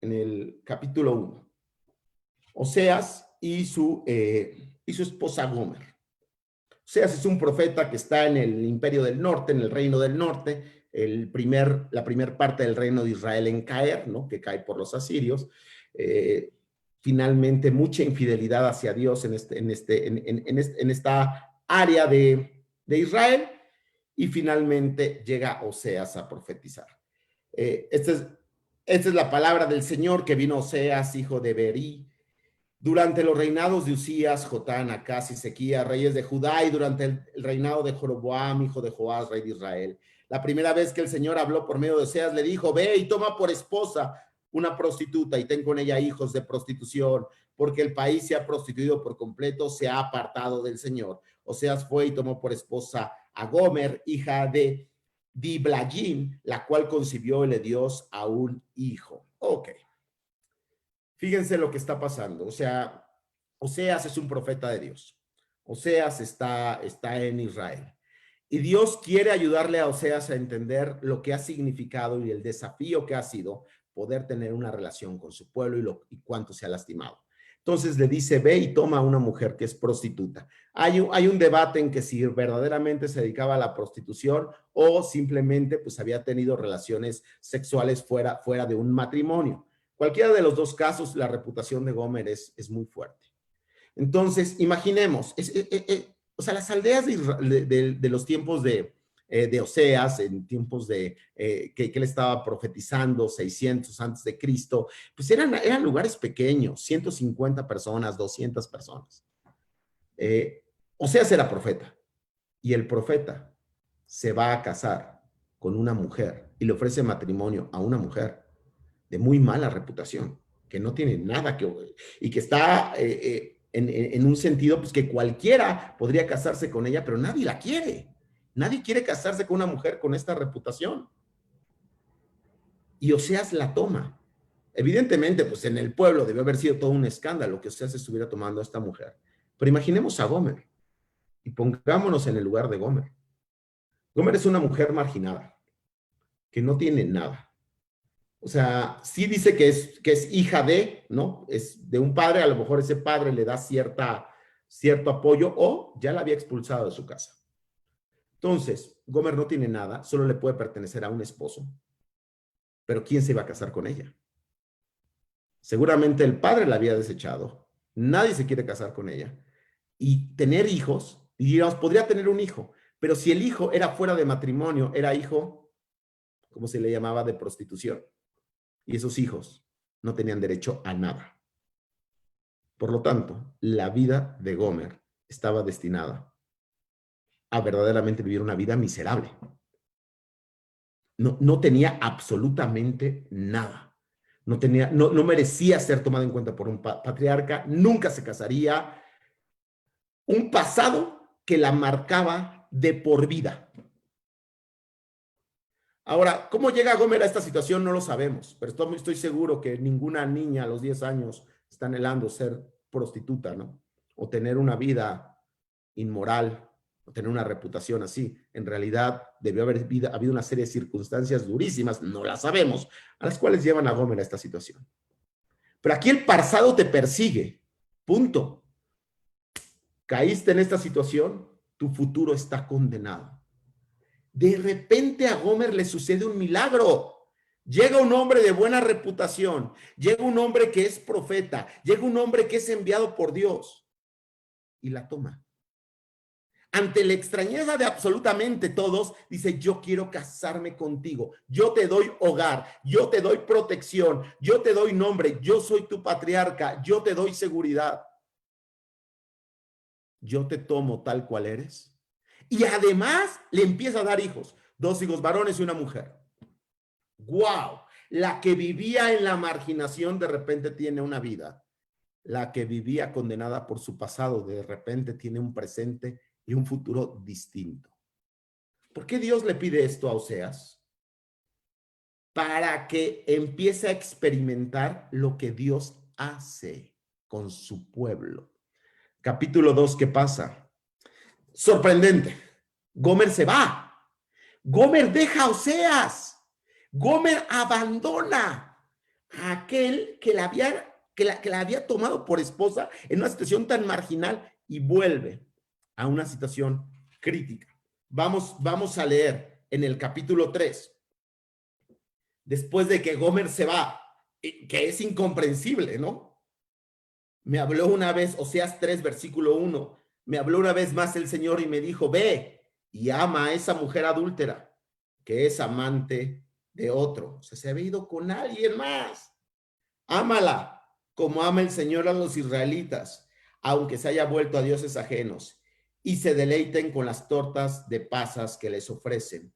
en el capítulo 1. Oseas y su esposa Gomer. Oseas es un profeta que está en el imperio del norte, en el reino del norte, la primer parte del reino de Israel en caer, ¿no? Que cae por los asirios. Finalmente, mucha infidelidad hacia Dios en esta área de Israel, y finalmente llega Oseas a profetizar. Esta es la palabra del Señor que vino Oseas, hijo de Berí, durante los reinados de Usías, Jotán, Acaz y Sequías, reyes de Judá, y durante el reinado de Jeroboam, hijo de Joás, rey de Israel. La primera vez que el Señor habló por medio de Oseas, le dijo: ve y toma por esposa una prostituta y ten con ella hijos de prostitución, porque el país se ha prostituido por completo, se ha apartado del Señor. Oseas fue y tomó por esposa a Gomer, hija de Diblaim, la cual concibió y le dio a un hijo. Ok. Fíjense lo que está pasando. O sea, Oseas es un profeta de Dios. Oseas está en Israel. Y Dios quiere ayudarle a Oseas a entender lo que ha significado y el desafío que ha sido poder tener una relación con su pueblo y cuánto se ha lastimado. Entonces le dice: ve y toma a una mujer que es prostituta. Hay un debate en que si verdaderamente se dedicaba a la prostitución o simplemente pues había tenido relaciones sexuales fuera de un matrimonio. Cualquiera de los dos casos, la reputación de Gomer es muy fuerte. Entonces, imaginemos, o sea, las aldeas de los tiempos de Oseas, en tiempos que él estaba profetizando, 600 antes de Cristo, pues eran lugares pequeños, 150 personas, 200 personas. Oseas era profeta, y el profeta se va a casar con una mujer y le ofrece matrimonio a una mujer de muy mala reputación, que no tiene nada que... y que está en un sentido pues que cualquiera podría casarse con ella, pero nadie la quiere. Nadie quiere casarse con una mujer con esta reputación. Y Oseas la toma. Evidentemente, pues en el pueblo debió haber sido todo un escándalo que Oseas estuviera tomando a esta mujer. Pero imaginemos a Gomer y pongámonos en el lugar de Gomer. Gomer es una mujer marginada, que no tiene nada. O sea, sí dice que es hija de, ¿no? Es de un padre, a lo mejor ese padre le da cierto apoyo o ya la había expulsado de su casa. Entonces, Gomer no tiene nada, solo le puede pertenecer a un esposo. Pero ¿quién se iba a casar con ella? Seguramente el padre la había desechado, nadie se quiere casar con ella. Y tener hijos, y digamos, podría tener un hijo, pero si el hijo era fuera de matrimonio, era hijo, ¿cómo se le llamaba?, de prostitución. Y esos hijos no tenían derecho a nada. Por lo tanto, la vida de Gomer estaba destinada a verdaderamente vivir una vida miserable. No tenía absolutamente nada. No merecía ser tomada en cuenta por un patriarca, nunca se casaría. Un pasado que la marcaba de por vida. Ahora, ¿cómo llega Gomer a esta situación? No lo sabemos, pero estoy seguro que ninguna niña a los 10 años está anhelando ser prostituta, ¿no? O tener una vida inmoral, o tener una reputación así. En realidad, debió haber habido una serie de circunstancias durísimas, no las sabemos, a las cuales llevan a Gomer a esta situación. Pero aquí el pasado te persigue, punto. Caíste en esta situación, tu futuro está condenado. De repente a Gomer le sucede un milagro. Llega un hombre de buena reputación, llega un hombre que es profeta, llega un hombre que es enviado por Dios y la toma. Ante la extrañeza de absolutamente todos, dice: yo quiero casarme contigo, yo te doy hogar, yo te doy protección, yo te doy nombre, yo soy tu patriarca, yo te doy seguridad. Yo te tomo tal cual eres. Y además le empieza a dar hijos, 2 hijos varones y una mujer. ¡Wow! La que vivía en la marginación de repente tiene una vida. La que vivía condenada por su pasado de repente tiene un presente y un futuro distinto. ¿Por qué Dios le pide esto a Oseas? Para que empiece a experimentar lo que Dios hace con su pueblo. Capítulo 2, ¿qué pasa? Sorprendente. Gomer se va. Gomer deja a Oseas. Gomer abandona a aquel que la había tomado por esposa en una situación tan marginal y vuelve a una situación crítica. Vamos a leer en el capítulo 3. Después de que Gomer se va, que es incomprensible, ¿no? Me habló una vez, Oseas 3, versículo 1, me habló una vez más el Señor y me dijo, ve y ama a esa mujer adúltera, que es amante de otro. O sea, se había ido con alguien más. Ámala, como ama el Señor a los israelitas, aunque se haya vuelto a dioses ajenos, y se deleiten con las tortas de pasas que les ofrecen.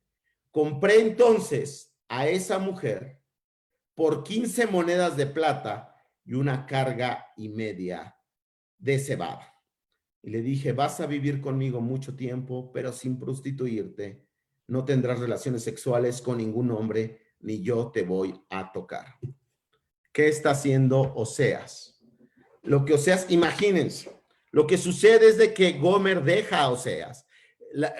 Compré entonces a esa mujer por 15 monedas de plata y una carga y media de cebada. Y le dije, vas a vivir conmigo mucho tiempo, pero sin prostituirte. No tendrás relaciones sexuales con ningún hombre, ni yo te voy a tocar. ¿Qué está haciendo Oseas? Lo que Oseas, imagínense, lo que sucede es de que Gomer deja a Oseas.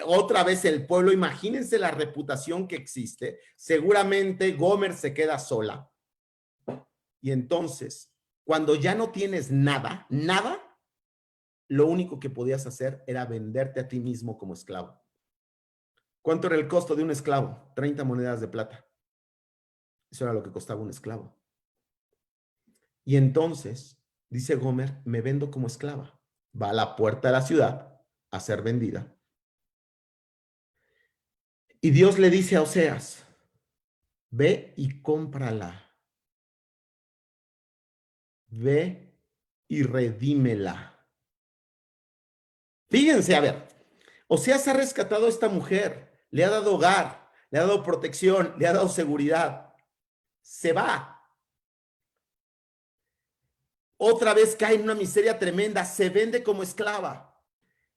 Otra vez el pueblo, imagínense la reputación que existe. Seguramente Gomer se queda sola. Y entonces, cuando ya no tienes nada, lo único que podías hacer era venderte a ti mismo como esclavo. ¿Cuánto era el costo de un esclavo? 30 monedas de plata. Eso era lo que costaba un esclavo. Y entonces, dice Gomer, me vendo como esclava. Va a la puerta de la ciudad a ser vendida. Y Dios le dice a Oseas, ve y cómprala. Ve y redímela. Fíjense, a ver, Oseas ha rescatado a esta mujer, le ha dado hogar, le ha dado protección, le ha dado seguridad. Se va. Otra vez cae en una miseria tremenda, se vende como esclava.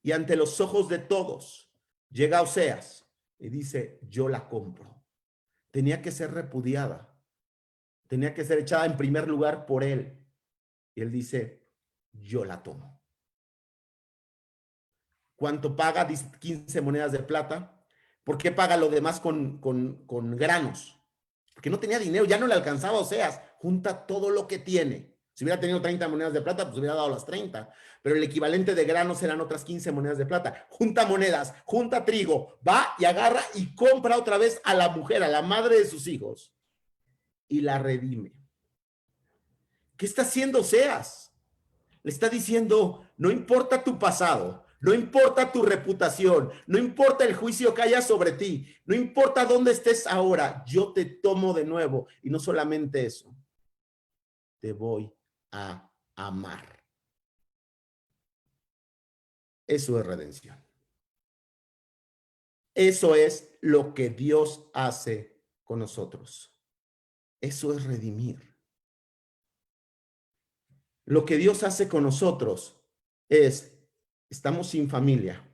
Y ante los ojos de todos, llega Oseas y dice, yo la compro. Tenía que ser repudiada. Tenía que ser echada en primer lugar por él. Y él dice, yo la tomo. ¿Cuánto paga? Dice 15 monedas de plata. ¿Por qué paga lo demás con granos? Porque no tenía dinero, ya no le alcanzaba a Oseas. Junta todo lo que tiene. Si hubiera tenido 30 monedas de plata, pues hubiera dado las 30. Pero el equivalente de granos eran otras 15 monedas de plata. Junta monedas, junta trigo, va y agarra y compra otra vez a la mujer, a la madre de sus hijos. Y la redime. ¿Qué está haciendo Oseas? Le está diciendo, no importa tu pasado, no importa tu reputación, no importa el juicio que haya sobre ti, no importa dónde estés ahora, yo te tomo de nuevo. Y no solamente eso, te voy a amar. Eso es redención. Eso es lo que Dios hace con nosotros. Eso es redimir. Lo que Dios hace con nosotros es, estamos sin familia,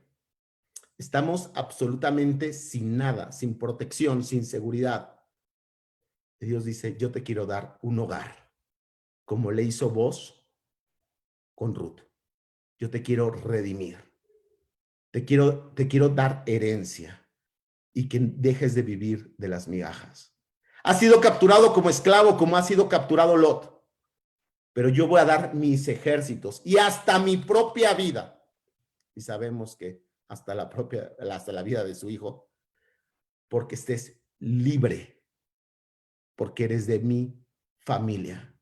estamos absolutamente sin nada, sin protección, sin seguridad. Y Dios dice, yo te quiero dar un hogar, como le hizo Boaz con Ruth. Yo te quiero redimir. Te quiero dar herencia y que dejes de vivir de las migajas. Has sido capturado como esclavo, como ha sido capturado Lot. Pero yo voy a dar mis ejércitos y hasta mi propia vida. Y sabemos que hasta la vida de su hijo, porque estés libre, porque eres de mi familia.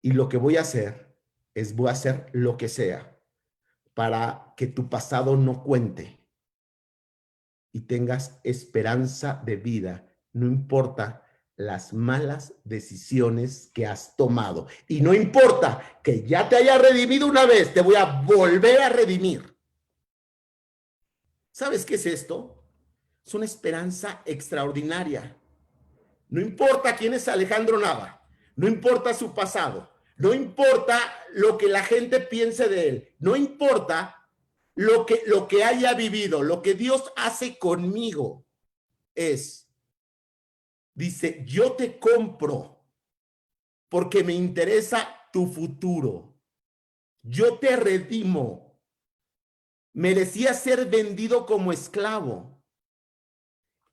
Y lo que voy a hacer es, voy a hacer lo que sea para que tu pasado no cuente y tengas esperanza de vida, no importa las malas decisiones que has tomado. Y no importa que ya te haya redimido una vez, te voy a volver a redimir. ¿Sabes qué es esto? Es una esperanza extraordinaria. No importa quién es Alejandro Nava, no importa su pasado, no importa lo que la gente piense de él, no importa lo que haya vivido, lo que Dios hace conmigo dice, yo te compro porque me interesa tu futuro. Yo te redimo. Merecía ser vendido como esclavo.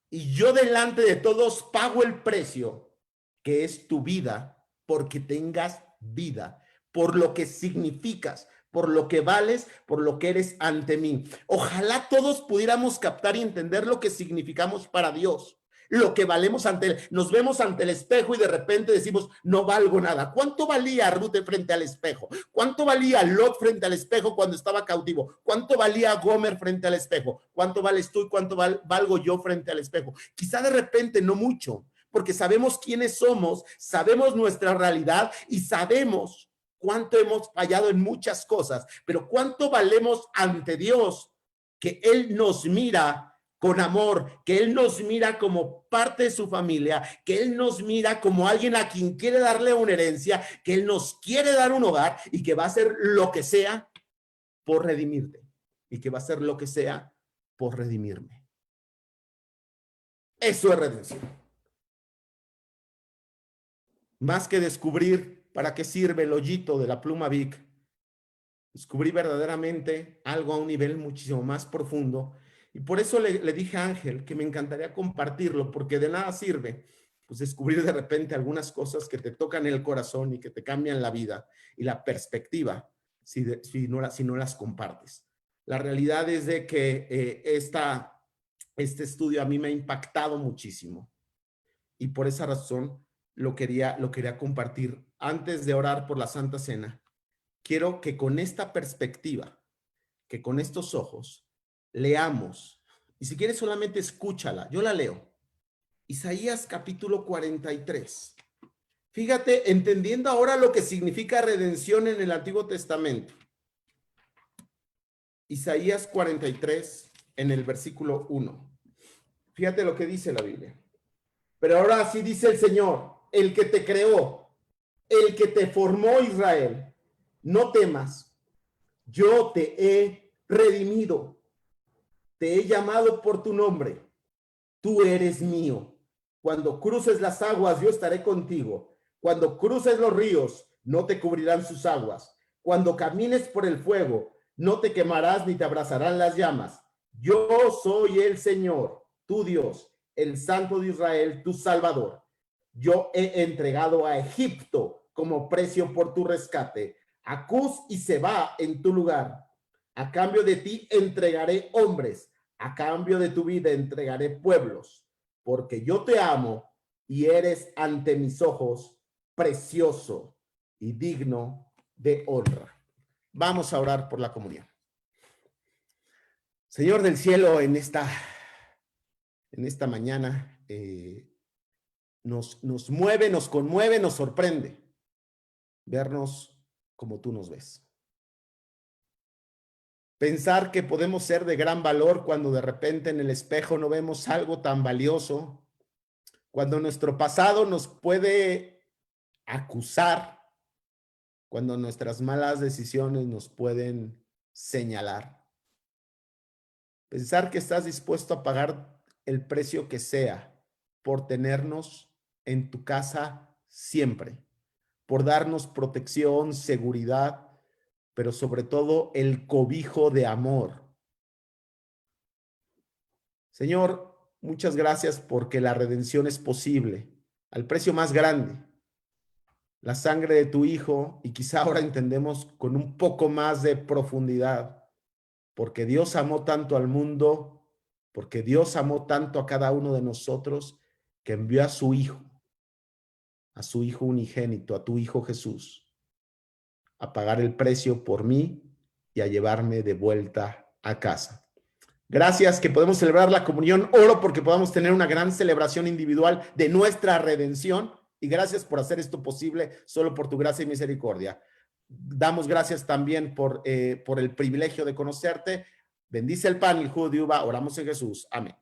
Y yo delante de todos pago el precio, que es tu vida, porque tengas vida, por lo que significas, por lo que vales, por lo que eres ante mí. Ojalá todos pudiéramos captar y entender lo que significamos para Dios, lo que valemos ante Él. Nos vemos ante el espejo y de repente decimos, no valgo nada. ¿Cuánto valía Ruth frente al espejo? ¿Cuánto valía Lot frente al espejo cuando estaba cautivo? ¿Cuánto valía Gomer frente al espejo? ¿Cuánto vales tú y cuánto valgo yo frente al espejo? Quizá de repente no mucho, porque sabemos quiénes somos, sabemos nuestra realidad y sabemos cuánto hemos fallado en muchas cosas, pero cuánto valemos ante Dios, que Él nos mira con amor, que Él nos mira como parte de su familia, que Él nos mira como alguien a quien quiere darle una herencia, que Él nos quiere dar un hogar y que va a hacer lo que sea por redimirte y que va a hacer lo que sea por redimirme. Eso es redención. Más que descubrir para qué sirve el hoyito de la pluma Bic, descubrí verdaderamente algo a un nivel muchísimo más profundo. Y por eso le dije a Ángel que me encantaría compartirlo, porque de nada sirve pues descubrir de repente algunas cosas que te tocan el corazón y que te cambian la vida y la perspectiva si no las compartes. La realidad es de que este estudio a mí me ha impactado muchísimo y por esa razón lo quería compartir. Antes de orar por la Santa Cena, quiero que con esta perspectiva, que con estos ojos, leamos, y si quieres solamente escúchala, yo la leo. Isaías capítulo 43. Fíjate, entendiendo ahora lo que significa redención en el Antiguo Testamento. Isaías 43 en el versículo 1. Fíjate lo que dice la Biblia. Pero ahora así dice el Señor, el que te creó, el que te formó, Israel, no temas, yo te he redimido. Te he llamado por tu nombre. Tú eres mío. Cuando cruces las aguas, yo estaré contigo. Cuando cruces los ríos, no te cubrirán sus aguas. Cuando camines por el fuego, no te quemarás ni te abrazarán las llamas. Yo soy el Señor, tu Dios, el Santo de Israel, tu Salvador. Yo he entregado a Egipto como precio por tu rescate, a Cus y Seba en tu lugar. A cambio de ti entregaré hombres, a cambio de tu vida entregaré pueblos, porque yo te amo y eres ante mis ojos precioso y digno de honra. Vamos a orar por la comunión. Señor del cielo, en esta mañana nos mueve, nos conmueve, nos sorprende vernos como tú nos ves. Pensar que podemos ser de gran valor cuando de repente en el espejo no vemos algo tan valioso, cuando nuestro pasado nos puede acusar, cuando nuestras malas decisiones nos pueden señalar. Pensar que estás dispuesto a pagar el precio que sea por tenernos en tu casa siempre, por darnos protección, seguridad, pero sobre todo el cobijo de amor. Señor, muchas gracias porque la redención es posible al precio más grande, la sangre de tu Hijo, y quizá ahora entendemos con un poco más de profundidad, porque Dios amó tanto al mundo, porque Dios amó tanto a cada uno de nosotros, que envió a su Hijo unigénito, a tu Hijo Jesús, a pagar el precio por mí y a llevarme de vuelta a casa. Gracias que podemos celebrar la comunión. Oro porque podamos tener una gran celebración individual de nuestra redención, y gracias por hacer esto posible solo por tu gracia y misericordia. Damos gracias también por el privilegio de conocerte. Bendice el pan y el jugo de uva. Oramos en Jesús. Amén.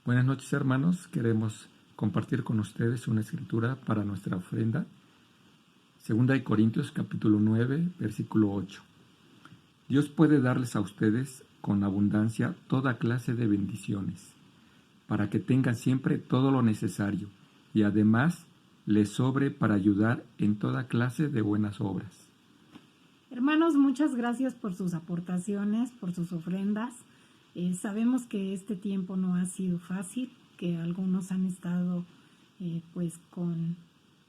Buenas noches, hermanos. Queremos compartir con ustedes una escritura para nuestra ofrenda. 2 Corintios capítulo 9, versículo 8. Dios puede darles a ustedes con abundancia toda clase de bendiciones, para que tengan siempre todo lo necesario y además les sobre para ayudar en toda clase de buenas obras.
Hermanos, muchas gracias por sus aportaciones, por sus ofrendas. Sabemos que este tiempo no ha sido fácil, que algunos han estado pues con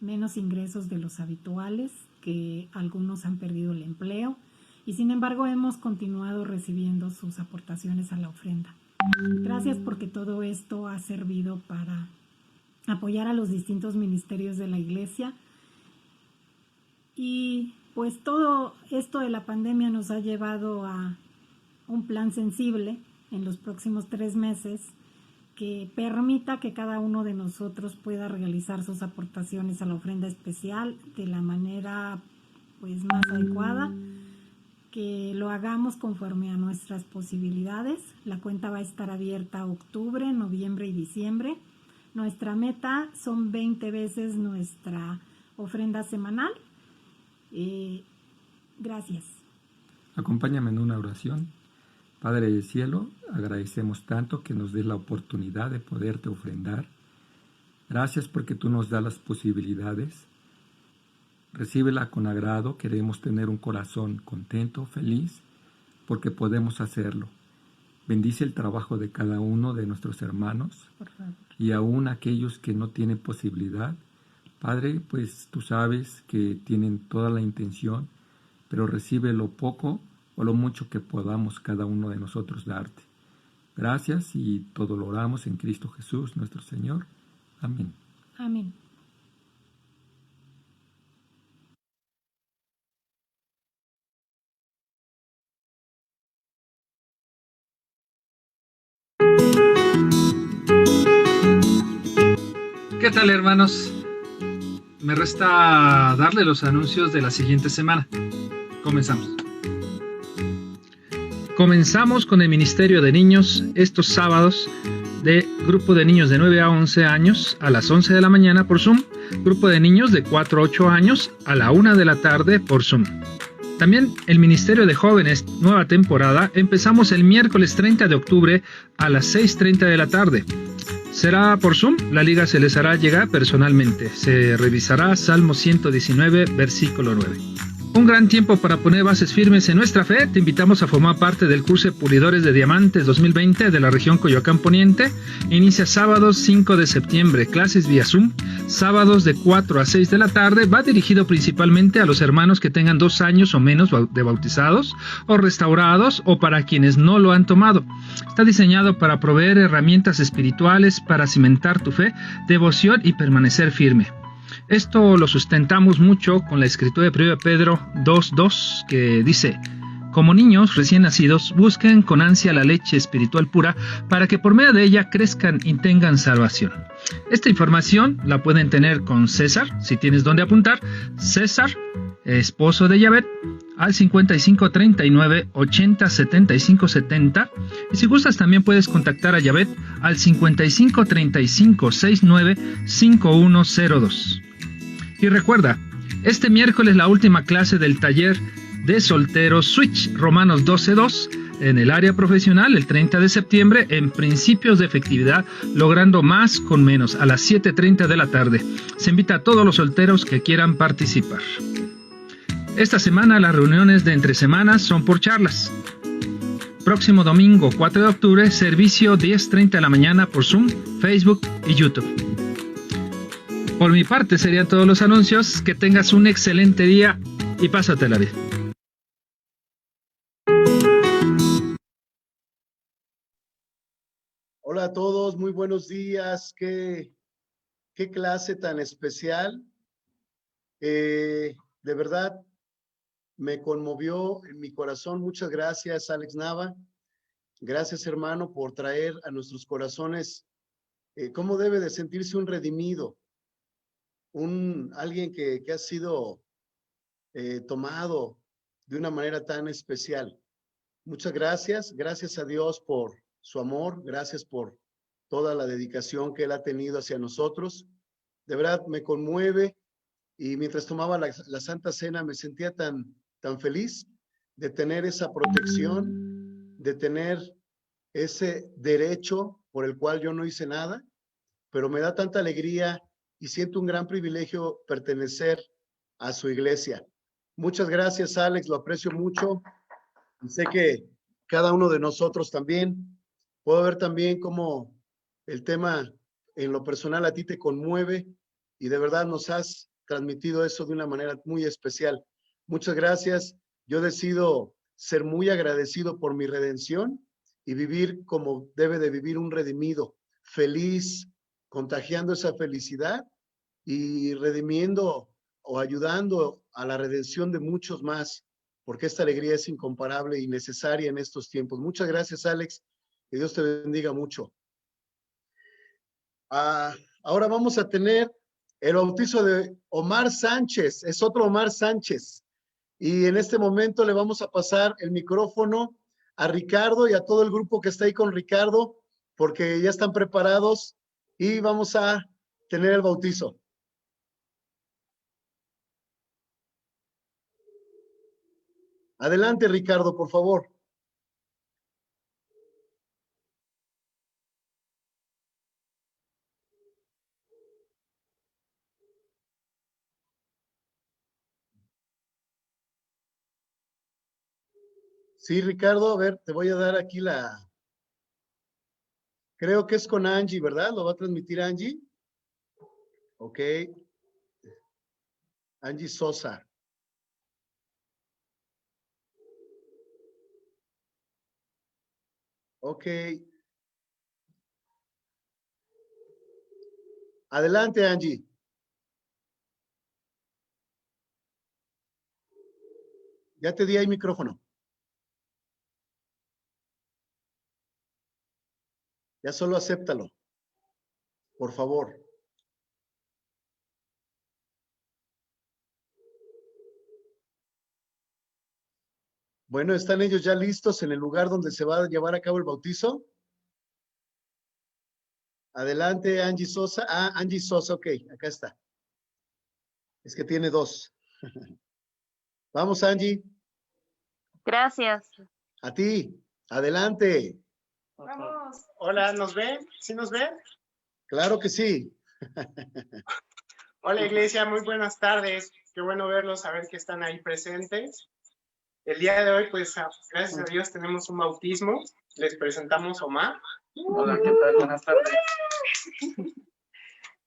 menos ingresos de los habituales, que algunos han perdido el empleo y sin embargo hemos continuado recibiendo sus aportaciones a la ofrenda. Gracias porque todo esto ha servido para apoyar a los distintos ministerios de la iglesia y pues todo esto de la pandemia nos ha llevado a un plan sensible en los próximos 3 meses que permita que cada uno de nosotros pueda realizar sus aportaciones a la ofrenda especial de la manera pues más adecuada, que lo hagamos conforme a nuestras posibilidades. La cuenta va a estar abierta octubre, noviembre y diciembre. Nuestra meta son 20 veces nuestra ofrenda semanal. Gracias.
Acompáñame en una oración. Padre del cielo, agradecemos tanto que nos des la oportunidad de poderte ofrendar. Gracias porque tú nos das las posibilidades. Recíbela con agrado. Queremos tener un corazón contento, feliz, porque podemos hacerlo. Bendice el trabajo de cada uno de nuestros hermanos, por favor, y aún aquellos que no tienen posibilidad. Padre, pues tú sabes que tienen toda la intención, pero recibe lo poco o lo mucho que podamos cada uno de nosotros darte. Gracias y todo lo oramos en Cristo Jesús, nuestro Señor. Amén.
Amén.
¿Qué tal, hermanos? Me resta darle los anuncios de la siguiente semana. Comenzamos. Comenzamos con el Ministerio de Niños estos sábados de grupo de niños de 9 a 11 años a las 11 de la mañana por Zoom, grupo de niños de 4 a 8 años a la 1 de la tarde por Zoom. También el Ministerio de Jóvenes, nueva temporada, empezamos el miércoles 30 de octubre a las 6:30 de la tarde. Será por Zoom, la liga se les hará llegar personalmente. Se revisará Salmo 119, versículo 9. Un gran tiempo para poner bases firmes en nuestra fe. Te invitamos a formar parte del curso de Pulidores de Diamantes 2020 de la región Coyoacán Poniente. Inicia sábado 5 de septiembre, clases vía Zoom, sábados de 4 a 6 de la tarde. Va dirigido principalmente a los hermanos que tengan 2 años o menos de bautizados o restaurados o para quienes no lo han tomado. Está diseñado para proveer herramientas espirituales para cimentar tu fe, devoción y permanecer firme. Esto lo sustentamos mucho con la escritura de 1 Pedro 2:2 que dice: como niños recién nacidos, busquen con ansia la leche espiritual pura para que por medio de ella crezcan y tengan salvación. Esta información la pueden tener con César, si tienes dónde apuntar. César, esposo de Yabet, al 55 39 80 75 70. Y si gustas también puedes contactar a Yabet al 55 35 69 5102. Y recuerda, este miércoles la última clase del taller de solteros Switch Romanos 12:2 en el área profesional el 30 de septiembre en principios de efectividad, logrando más con menos, a las 7:30 de la tarde. Se invita a todos los solteros que quieran participar. Esta semana las reuniones de entre semanas son por charlas. Próximo domingo 4 de octubre, servicio 10:30 de la mañana por Zoom, Facebook y YouTube. Por mi parte serían todos los anuncios. Que tengas un excelente día y pásatela bien.
Hola a todos, muy buenos días. Qué clase tan especial. De verdad, me conmovió en mi corazón. Muchas gracias, Alex Nava. Gracias, hermano, por traer a nuestros corazones cómo debe de sentirse un redimido, alguien que ha sido tomado de una manera tan especial. Muchas gracias. Gracias a Dios por su amor. Gracias por toda la dedicación que él ha tenido hacia nosotros. De verdad me conmueve, y mientras tomaba la Santa Cena me sentía tan feliz de tener esa protección, de tener ese derecho por el cual yo no hice nada, pero me da tanta alegría y siento un gran privilegio pertenecer a su iglesia. Muchas gracias, Alex, lo aprecio mucho. Y sé que cada uno de nosotros también. Puedo ver también cómo el tema en lo personal a ti te conmueve, y de verdad nos has transmitido eso de una manera muy especial. Muchas gracias. Yo decido ser muy agradecido por mi redención y vivir como debe de vivir un redimido, feliz, contagiando esa felicidad y redimiendo o ayudando a la redención de muchos más, porque esta alegría es incomparable y necesaria en estos tiempos. Muchas gracias, Alex. Que Dios te bendiga mucho. Ahora vamos a tener el bautizo de Omar Sánchez. Es otro Omar Sánchez. Y en este momento le vamos a pasar el micrófono a Ricardo y a todo el grupo que está ahí con Ricardo, porque ya están preparados y vamos a tener el bautizo. Adelante, Ricardo, por favor. Sí, Ricardo, a ver, te voy a dar aquí creo que es con Angie, ¿verdad? ¿Lo va a transmitir Angie? Ok. Angie Sosa. Ok. Adelante, Angie. Ya te di ahí micrófono. Ya solo acéptalo. Por favor. Bueno, ¿están ellos ya listos en el lugar donde se va a llevar a cabo el bautizo? Adelante, Angie Sosa. Angie Sosa, ok, acá está. Es que tiene dos. Vamos, Angie.
Gracias.
A ti. Adelante.
Vamos.
Hola, ¿nos ven? ¿Sí nos ven?
Claro que sí.
Hola, iglesia, muy buenas tardes. Qué bueno verlos, saber que están ahí presentes. El día de hoy, pues, gracias a Dios, tenemos un bautismo. Les presentamos a Omar.
Hola, ¿qué tal? Buenas tardes.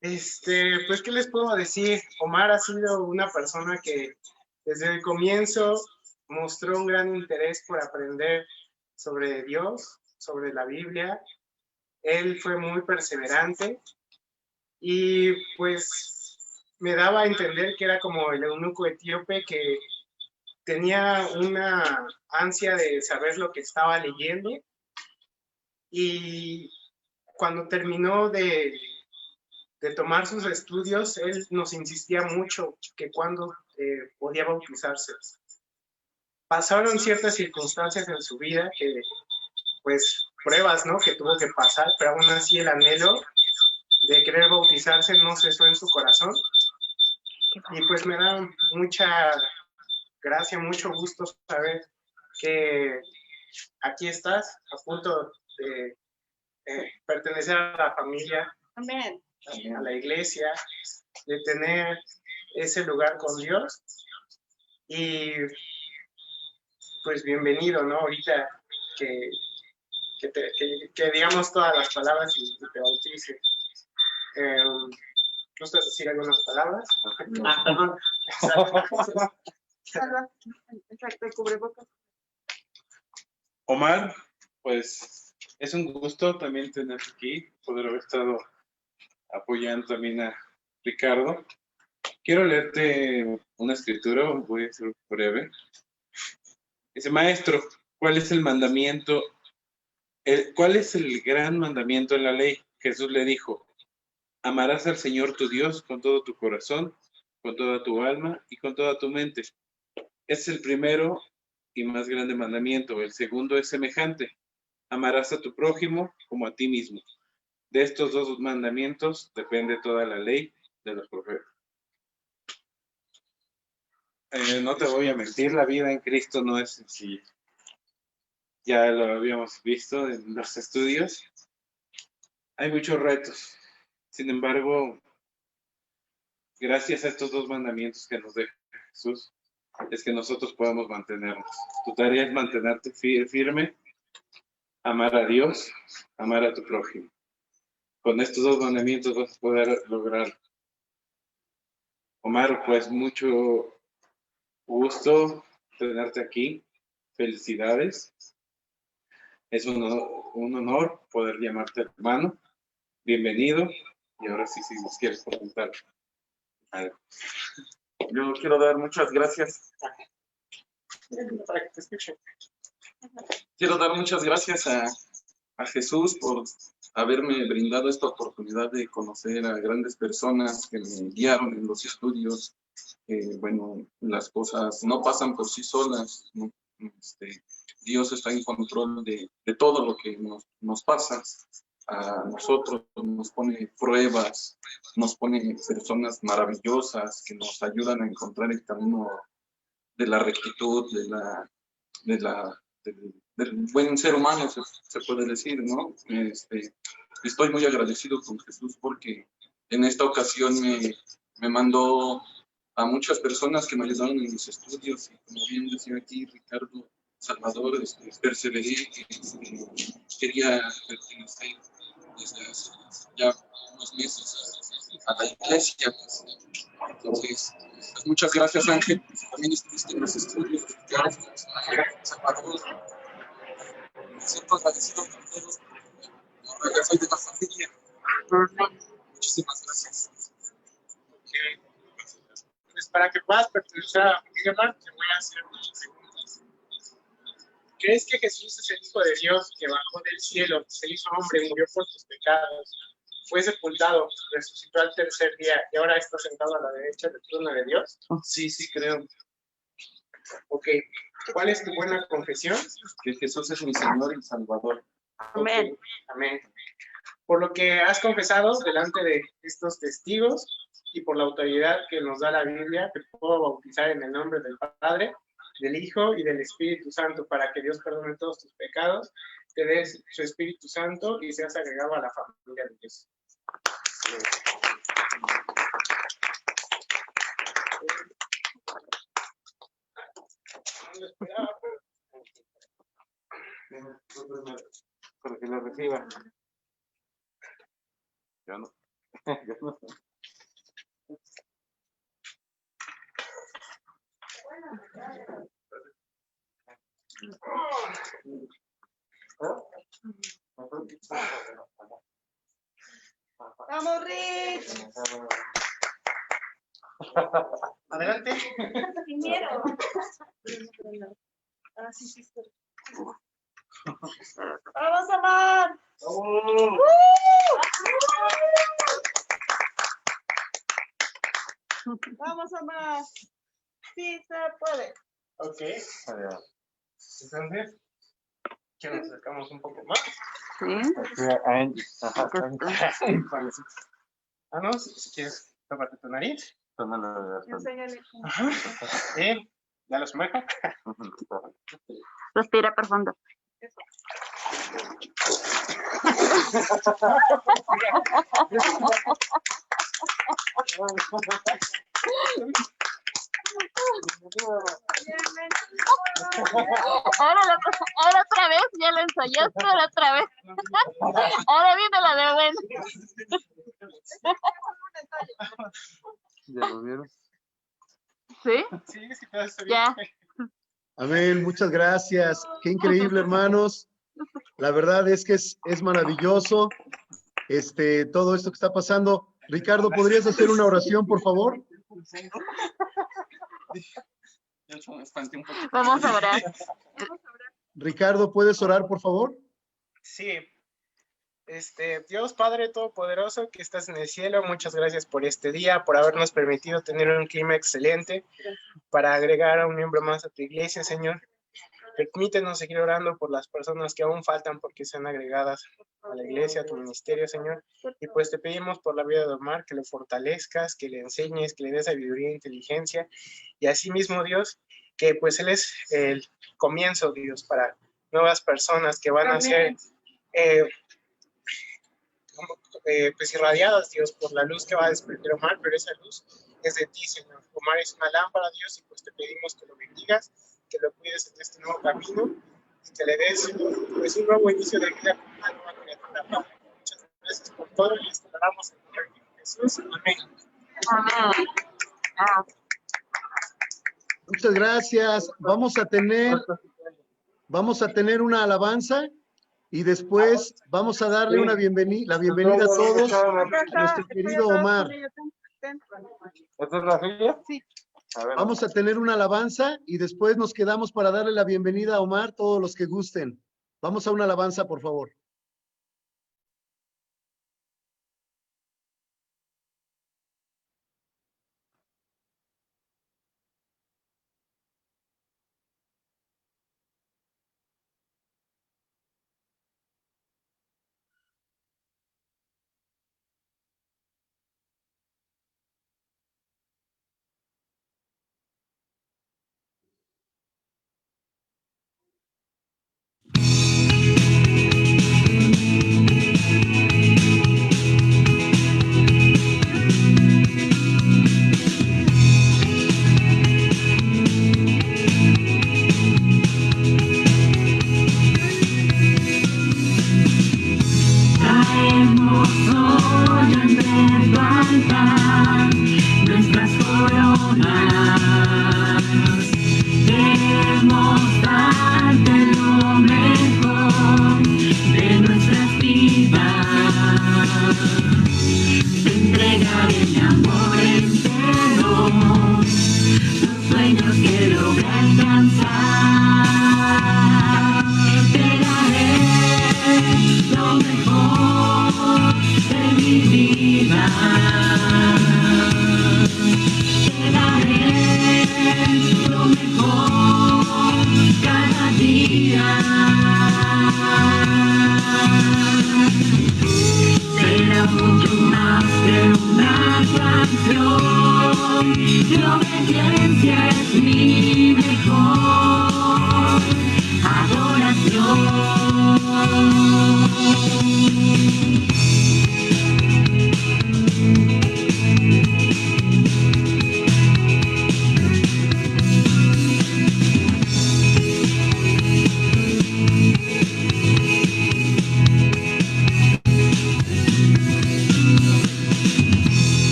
Pues, ¿qué les puedo decir? Omar ha sido una persona que desde el comienzo mostró un gran interés por aprender sobre Dios, sobre la Biblia. Él fue muy perseverante y pues me daba a entender que era como el eunuco etíope que tenía una ansia de saber lo que estaba leyendo, y cuando terminó de tomar sus estudios, él nos insistía mucho que cuando podía bautizarse. Pasaron ciertas circunstancias en su vida que, pues, pruebas, ¿no?, que tuvo que pasar, pero aún así el anhelo de querer bautizarse no cesó en su corazón. Y pues me da mucha gracia, mucho gusto saber que aquí estás, a punto de pertenecer a la familia,
Amén.
a la iglesia, de tener ese lugar con Dios. Y pues bienvenido, ¿no? Ahorita que digamos todas las palabras y te bautice. ¿Gustas decir algunas palabras? Perdón.
Exacto, cubrebocas.
Omar, pues es un gusto también tenerte aquí, poder haber estado apoyando también a Ricardo. Quiero leerte una escritura, voy a ser breve. Dice: maestro, ¿cuál es el mandamiento? ¿Cuál es el gran mandamiento en la ley? Jesús le dijo: amarás al Señor tu Dios con todo tu corazón, con toda tu alma y con toda tu mente. Es el primero y más grande mandamiento. El segundo es semejante: amarás a tu prójimo como a ti mismo. De estos dos mandamientos depende toda la ley de los profetas. No te voy a mentir, la vida en Cristo no es sencilla. Ya lo habíamos visto en los estudios. Hay muchos retos. Sin embargo, gracias a estos dos mandamientos que nos deja Jesús, es que nosotros podemos mantenernos. Tu tarea es mantenerte firme, amar a Dios, amar a tu prójimo. Con estos dos mandamientos vas a poder lograrlo. Omar, pues mucho gusto tenerte aquí. Felicidades. Es un honor poder llamarte hermano. Bienvenido. Y ahora sí, si nos quieres preguntar algo.
Yo quiero dar muchas gracias.
Para que te escuchen.
Quiero dar muchas gracias a Jesús por haberme brindado esta oportunidad de conocer a grandes personas que me guiaron en los estudios. Bueno, las cosas no pasan por sí solas, ¿no? Dios está en control de todo lo que nos pasa. A nosotros nos pone pruebas, nos pone personas maravillosas que nos ayudan a encontrar el camino de la rectitud, del buen ser humano, se puede decir, ¿no? Estoy muy agradecido con Jesús porque en esta ocasión me mandó a muchas personas que me ayudaron en mis estudios, y como bien decía aquí Ricardo Salvador, perseveré, quería pertenecer desde hace ya unos meses a la iglesia. Entonces, pues muchas gracias, Ángel. También estuviste en los estudios. Gracias, Salvador. Me siento agradecido con todos. Ahora ya soy de la familia. Muchísimas gracias.
Pues para que puedas pertenecer a la familia, Mark, te voy a hacer unas preguntas. ¿Crees que Jesús es el Hijo de Dios que bajó del cielo, se hizo hombre, murió por tus pecados, fue sepultado, resucitó al tercer día y ahora está sentado a la derecha del trono de Dios?
Sí, sí, creo.
Ok. ¿Cuál es tu buena confesión?
Que Jesús es mi Señor y Salvador.
Amén. Okay. Amén. Por lo que has confesado delante de estos testigos y por la autoridad que nos da la Biblia, te puedo bautizar en el nombre del Padre, del Hijo y del Espíritu Santo, para que Dios perdone todos tus pecados, te dé su Espíritu Santo y seas agregado a la familia de Dios.
Para que lo reciba. Ya no. Ya no.
¡Vamos, Rich!
Adelante.
Primero. Ah, sí, sí. ¡Vamos, Amar! ¡Vamos, Amar! Sí, se puede.
Ok. Entonces, ¿qué nos acercamos un poco más? Ah, no, si quieres, tómate tu nariz.
Enséñale.
Ajá. Bien, ya lo sumerjo.
Respira profundo. Ahora otra vez, ya lo ensayaste, ahora otra vez. Ahora viene la de bueno.
¿Ya lo vieron?
¿Sí?
Sí, sí, todo está bien.
Ya.
Amén, muchas gracias. Qué increíble, hermanos. La verdad es que es maravilloso todo esto que está pasando. Ricardo, ¿podrías hacer una oración, por favor?
Vamos a orar.
Ricardo, ¿puedes orar, por favor?
Sí. Dios Padre Todopoderoso que estás en el cielo, muchas gracias por este día, por habernos permitido tener un clima excelente para agregar a un miembro más a tu iglesia, Señor. Permítenos seguir orando por las personas que aún faltan porque sean agregadas a la iglesia, a tu ministerio, Señor. Y pues te pedimos por la vida de Omar, que lo fortalezcas, que le enseñes, que le des sabiduría e inteligencia. Y así mismo, Dios, que pues él es el comienzo, Dios, para nuevas personas que van a ser pues irradiadas, Dios, por la luz que va a desprender Omar, pero esa luz es de ti, Señor. Omar es una lámpara, Dios, y pues te pedimos que lo bendigas, que lo cuides en este nuevo camino y que le des pues un nuevo inicio de vida con una nueva criatura, Padre. Muchas gracias por todo y esperamos en el nombre de Jesús. Amén.
Amén.
Muchas gracias. Vamos a tener una alabanza y después vamos a darle la bienvenida a todos a nuestro querido Omar.
¿Esta es la suya?
Sí.
Vamos a tener una alabanza y después nos quedamos para darle la bienvenida a Omar, todos los que gusten. Vamos a una alabanza, por favor.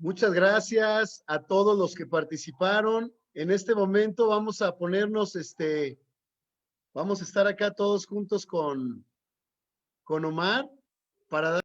Muchas gracias a todos los que participaron. En este momento vamos a ponernos, vamos a estar acá todos juntos con Omar para dar